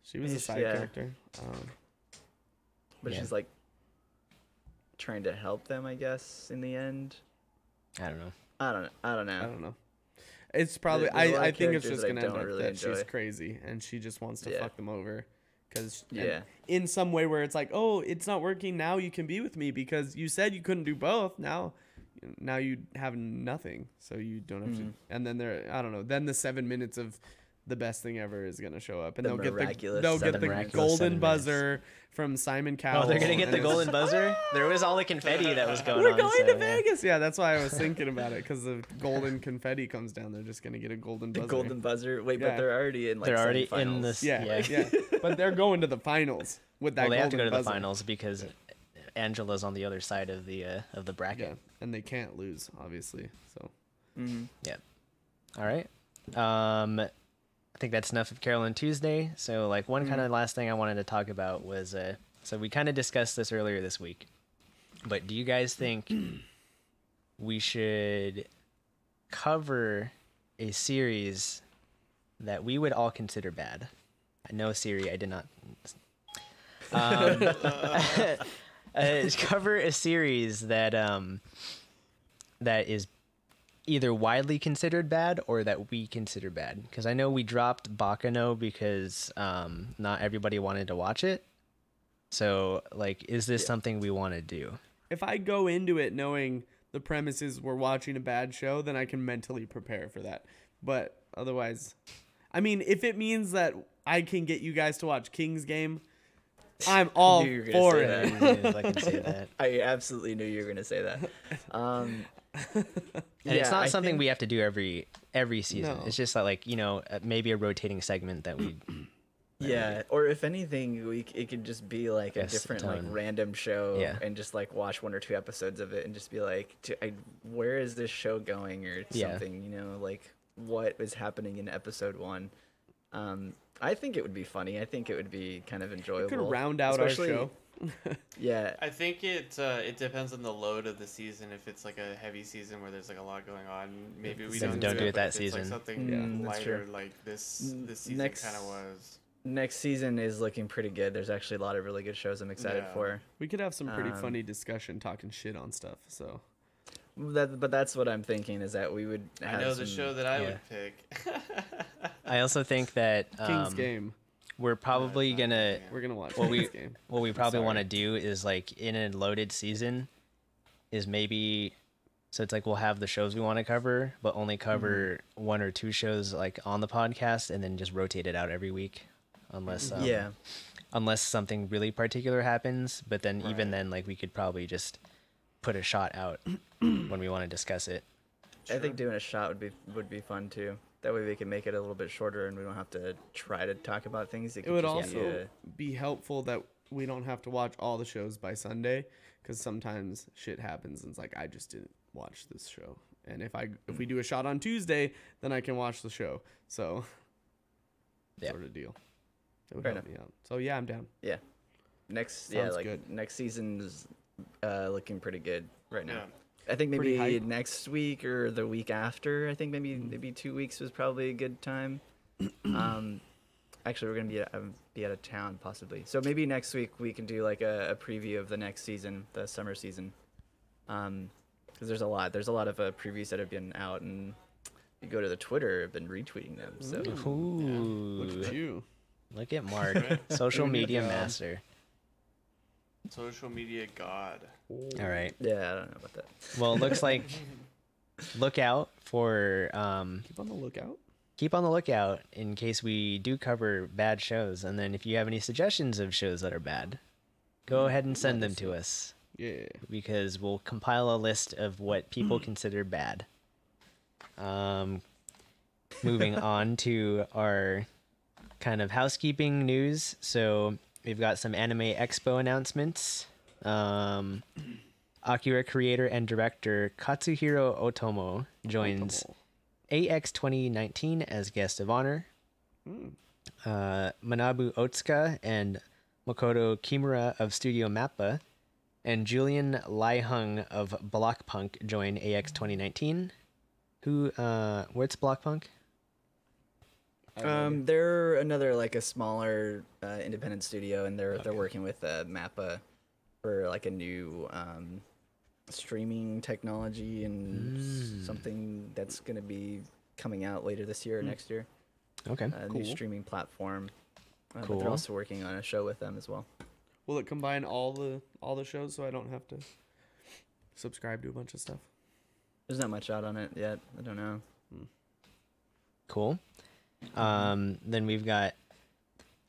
She was a side Yeah. character. But Yeah. she's like trying to help them, I guess, in the end. I don't know. I don't know. I don't know. It's probably There's a lot I of think it's characters just that I gonna end don't up really that she's enjoy. crazy and she just wants to Yeah. fuck them over, because Yeah. in some way where it's like, oh, it's not working now. You can be with me because you said you couldn't do both. Now you have nothing, so you don't have to. And then I don't know. Then the 7 minutes of the best thing ever is gonna show up, and The they'll get miraculous the seven minutes. golden 7 minutes. buzzer from Simon Cowell. Oh, they're gonna get and the it's- golden buzzer. There was all the confetti that was going We're on. going so, to yeah. Vegas. Yeah, that's why I was thinking about it, because the golden confetti comes down. They're just gonna get a golden The buzzer. golden buzzer. Wait, Yeah. but they're already in like They're already in semifinals. this. Yeah. But they're going to the finals with that Well, they golden have to go to the buzzer. finals because Angela's on the other side of the bracket. Yeah, and they can't lose, obviously. So Mhm. Yeah. All right. I think that's enough of Carolyn Tuesday. So, like, one kind of last thing I wanted to talk about was, so we kind of discussed this earlier this week, but do you guys think we should cover a series that we would all consider bad? No, Siri, I did not. Cover a series that that is either widely considered bad or that we consider bad. Because I know we dropped Bakano because not everybody wanted to watch it. So, like, is this something we want to do? if I go into it knowing the premise is we're watching a bad show, then I can mentally prepare for that. But otherwise, I mean, if it means that I can get you guys to watch King's Game, I'm all knew you were gonna for say it. that. I can say that. I absolutely knew you were gonna say that. And Yeah, it's not I something think- we have to do every season. No. It's just like, you know, maybe a rotating segment that we Yeah, or if anything, it could just be like a Yes, different, tone. like random show, Yeah. and just like watch 1 or 2 episodes of it, and just be like, where is this show going, or Yeah. something, you know, like what is happening in episode 1. I think it would be funny. I think it would be kind of enjoyable. Could round out especially- our show. Yeah, I think it depends on the load of the season. If it's like a heavy season where there's like a lot going on, maybe we Then don't don't do it but that if it's, like, season. something that's lighter, true. like this season Next- kind of was. next season is looking pretty good. There's actually a lot of really good shows I'm excited Yeah. for. We could have some pretty Um, funny discussion talking shit on stuff. So But that's what I'm thinking, is that we would have I know the some- show that I Yeah. would pick. I also think that King's Game. we're probably not gonna King's We're gonna watch well, King's Game. what we probably Sorry. want to do is like in a loaded season is maybe so it's like we'll have the shows we want to cover but only cover 1 or 2 shows like on the podcast and then just rotate it out every week unless Yeah. unless something really particular happens, but then even Right. then like we could probably just put a shot out when we want to discuss it. I think doing a shot would be fun too. That way we can make it a little bit shorter, and we don't have to try to talk about things. It could would just be also be helpful that we don't have to watch all the shows by Sunday, because sometimes shit happens and it's like I just didn't watch this show, and if we do a shot on Tuesday, then I can watch the show. So Yeah. sort of deal. It would Fair help me out. So yeah, I'm down. next. Sounds good. Next season's looking pretty good right now. Yeah. I think Pretty maybe hype. next week or the week after. I think maybe 2 weeks was probably a good time. Actually, we're gonna be out of town possibly, so maybe next week we can do like a preview of the next season, the summer season. Because there's a lot of previews that have been out, and you go to the Twitter, have been retweeting them. So Ooh. Look at you. Look at Mark, social Doing a good media job. master. Social media god. All right. yeah, I don't know about that. Well, it looks like look out for Keep on the lookout. in case we do cover bad shows, and then if you have any suggestions of shows that are bad, go ahead and send them to us Yeah. because we'll compile a list of what people consider bad. Moving on to our kind of housekeeping news. So we've got some Anime Expo announcements. Akira creator and director Katsuhiro Otomo joins AX 2019 as guest of honor. Manabu Otsuka and Makoto Kimura of Studio Mappa and Julian Laihung of Blockpunk join AX 2019. Where's Blockpunk? They're another like a smaller independent studio, and they're working with Mappa. for like a new streaming technology and something that's going to be coming out later this year or next year. Okay. A Cool. new streaming platform. But Cool. they're also working on a show with them as well. Will it combine all the shows so I don't have to subscribe to a bunch of stuff? There's not much out on it yet. I don't know. Cool. Then we've got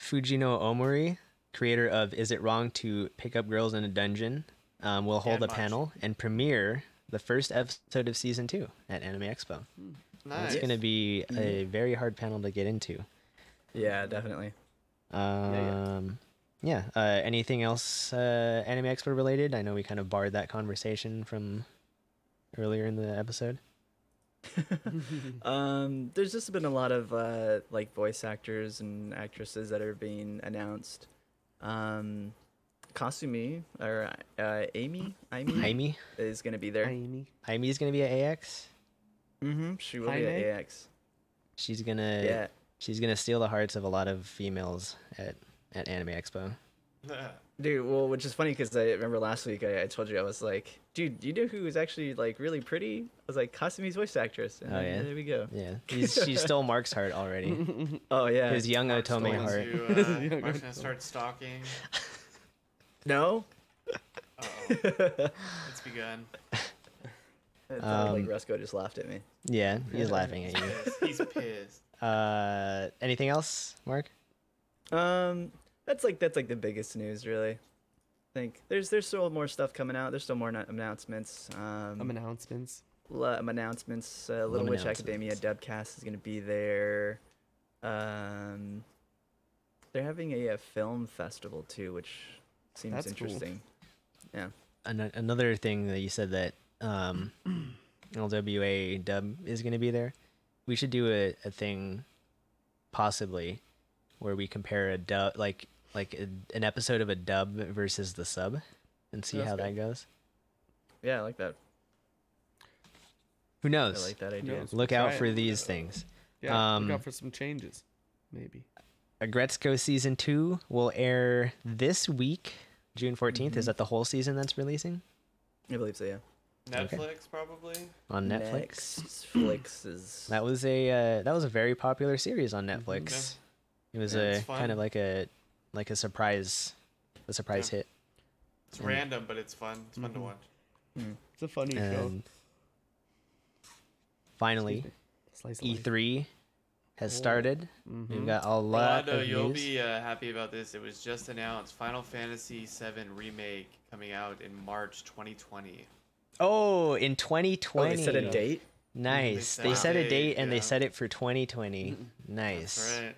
Fujino Omori, creator of Is It Wrong to Pick Up Girls in a Dungeon, will hold And a much. panel and premiere the first episode of season 2 at Anime Expo. Nice. It's going to be a very hard panel to get into. Yeah, definitely. Anything else Anime Expo related? I know we kind of barred that conversation from earlier in the episode. There's just been a lot of like voice actors and actresses that are being announced. Kasumi or Amy Aimi? is gonna be there. Amy. Aimi is going to be at AX. She will be Jaime? at AX. She's gonna Yeah. she's gonna steal the hearts of a lot of females at Anime Expo. Dude, well, which is funny because I remember last week I told you I was like, dude, you know who is actually like really pretty? I was like, Kasumi's voice actress. And Oh, then, yeah? there we go. Yeah, she stole Mark's heart already. Oh yeah. His young Mark's Otome going heart. to, Mark's gonna start stalking. No. Uh-oh. It's begun. It sounded like Rusko just laughed at me. Yeah, he's laughing at you. He's pissed. Anything else, Mark? That's like the biggest news really. I think there's still more stuff coming out. There's still more announcements. Announcements. Announcements. Little Witch Academia Dubcast is gonna be there. They're having a film festival too, which seems That's cool. interesting. Yeah. Another thing that you said that LWA dub is going to be there. We should do a thing, possibly, where we compare a dub an episode of a dub versus the sub, and see That's how that good. goes. Yeah, I like that. Who I knows? like that idea. knows? Look out Try for it. these things. Yeah, look out for some changes. Maybe. Agretzko season 2 will air this week, June 14th. Is that the whole season that's releasing I believe so. Yeah. Netflix probably. on Netflix? Netflix is. That was a very popular series on Netflix. It was Yeah, it's kind fun. of like a surprise hit. It's random, but it's fun. It's fun to watch. It's a funny show. And finally, Slice of life. E3 has started. Mm-hmm. We've got a lot Rolando, of you'll news. be happy about this. It was just announced Final Fantasy VII Remake coming out in March 2020. Oh, in Oh, 2020. they set a date. Nice. They They set set a a date date, and they yeah. set it for 2020. Nice. That's right.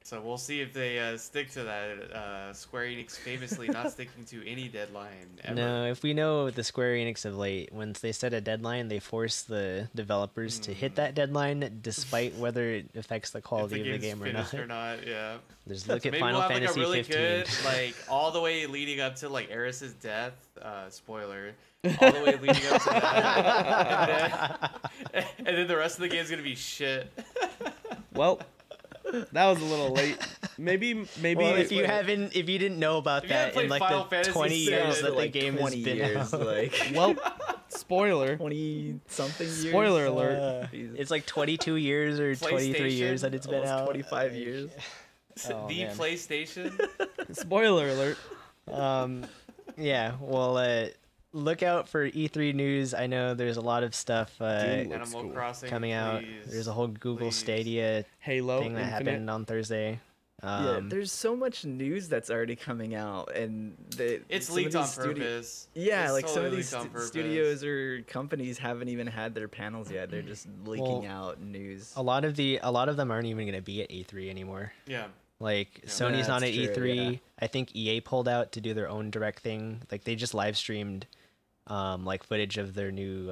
So we'll see if they stick to that. Square Enix famously not sticking to any deadline ever. No, if we know the Square Enix of late, once they set a deadline, they force the developers to hit that deadline, despite whether it affects the If quality of the game's game or finished not. or not, yeah. Just look So at maybe Final we'll have Fantasy like a really 15. good, like all the way leading up to like Eris's death. Spoiler. All the way leading up to that, and then the rest of the game's gonna be shit. Well, that was a little late. Maybe. Well, if you didn't know about If you haven't that in played like Final the Fantasy 20 years VII, that the like game has 20 been years, out. like well, spoiler. 20 something years. Spoiler alert. Jesus. It's like 22 years or 23 years that it's been Almost out. 25 years. Oh, The man. PlayStation. Spoiler alert. Yeah, well, look out for E3 news. I know there's a lot of stuff Dude, Animal cool. Crossing coming out. please, There's a whole Google please. Stadia Halo thing that Infinite. happened on Thursday. Yeah, there's so much news that's already coming out, and It's some of leaked on these purpose. Yeah, It's like some of totally these leaked on purpose. studios or companies haven't even had their panels yet. They're just leaking Well, out news. a lot of them aren't even going to be at E3 anymore. Yeah. Like Sony's not at That's true, E3. yeah. I think EA pulled out to do their own direct thing. Like they just live streamed like footage of their new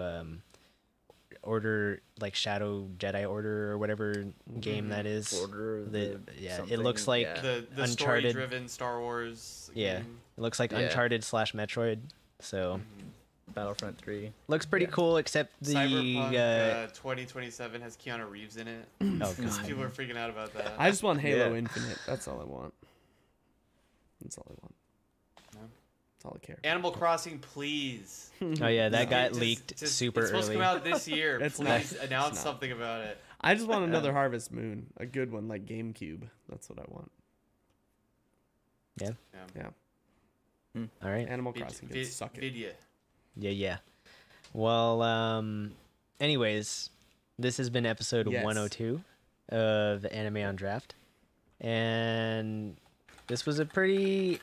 Order, like Shadow Jedi Order or whatever game that is. Order of The- the yeah, it something, looks like yeah. The Uncharted. story-driven Star Wars. Yeah, game. it looks like Yeah. Uncharted / Metroid. So Battlefront 3. looks pretty cool, except the Cyberpunk 2027 has Keanu Reeves in it. oh god, People are freaking out about that. I just want Halo Yeah. Infinite. That's all I want. That's all I want. That's all I care. Animal Crossing, please. Oh yeah, that got Just- leaked just- super It's supposed to early. come out this year. It's Please not. announce It's not. something about it. I just want another Harvest Moon, a good one like GameCube. That's what I want. Yeah. Yeah. All right. Animal Crossing can suck it. Vidya. Yeah. Well, anyways, this has been episode Yes. 102 of Anime on Draft. And this was a pretty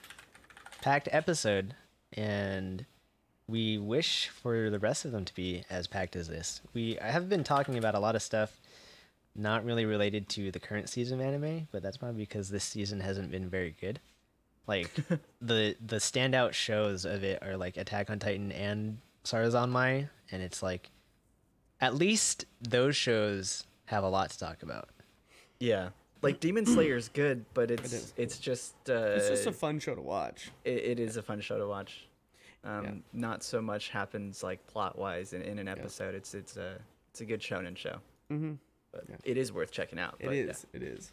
packed episode. And we wish for the rest of them to be as packed as this. I have been talking about a lot of stuff not really related to the current season of anime, but that's probably because this season hasn't been very good. Like the standout shows of it are like Attack on Titan and Sarazanmai, and it's like at least those shows have a lot to talk about. Yeah, like Demon Slayer's good, but it's is. just It's just a fun show to watch. it is a fun show to watch. Yeah. Not so much happens like plot wise in an episode. It's a good shonen show. Mm-hmm. But Yeah. it is worth checking out. It but is. It is.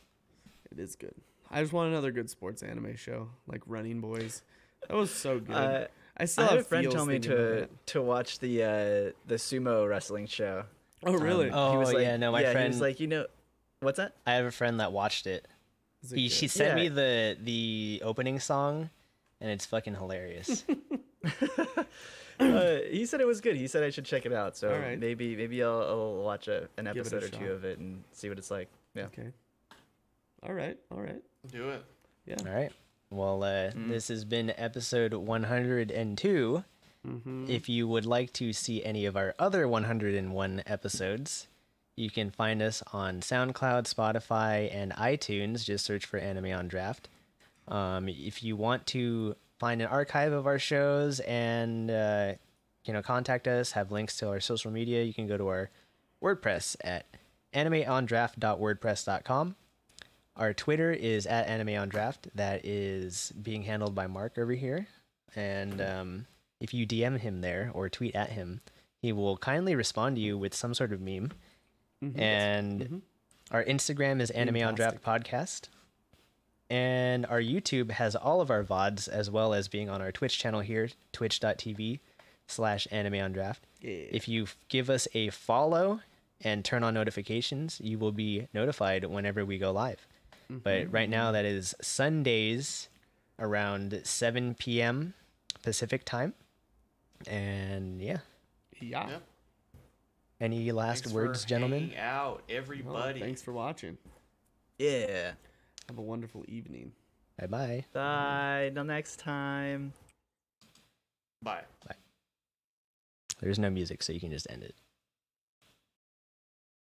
It is good. I just want another good sports anime show like Running Boys. That was so good. Yeah. I still I had have a friend feels tell me thinking about to that. to watch the sumo wrestling show. Oh really? Oh, he was like, yeah, no, my He friend- was like, what's that? I have a friend that watched it. Is it She good? sent Yeah. me the opening song, and it's fucking hilarious. He said it was good. He said I should check it out. So All right. maybe I'll watch an it a episode or shot. two of it and see what it's like. Yeah. Okay. All right. Do it. Yeah. All right. Well, this has been episode 102. Mm-hmm. If you would like to see any of our other 101 episodes, you can find us on SoundCloud, Spotify, and iTunes. Just search for Anime on Draft. If you want to find an archive of our shows and contact us, have links to our social media, you can go to our WordPress at animeondraft.wordpress.com. Our Twitter is at animeondraft. That is being handled by Mark over here. And if you DM him there or tweet at him, he will kindly respond to you with some sort of meme. Mm-hmm. And our Instagram is Anime on Draft Podcast. And our YouTube has all of our VODs, as well as being on our Twitch channel here, twitch.tv/animeondraft. Yeah. If you give us a follow and turn on notifications, you will be notified whenever we go live. But right now, that is Sundays around 7 p.m. Pacific time. And yeah, Yeah. Yep. any last Thanks words, for gentlemen? hanging out, Well, everybody. thanks for watching. Yeah. Have a wonderful evening. Bye-bye. Bye. Till next time. Bye. There's no music, so you can just end it.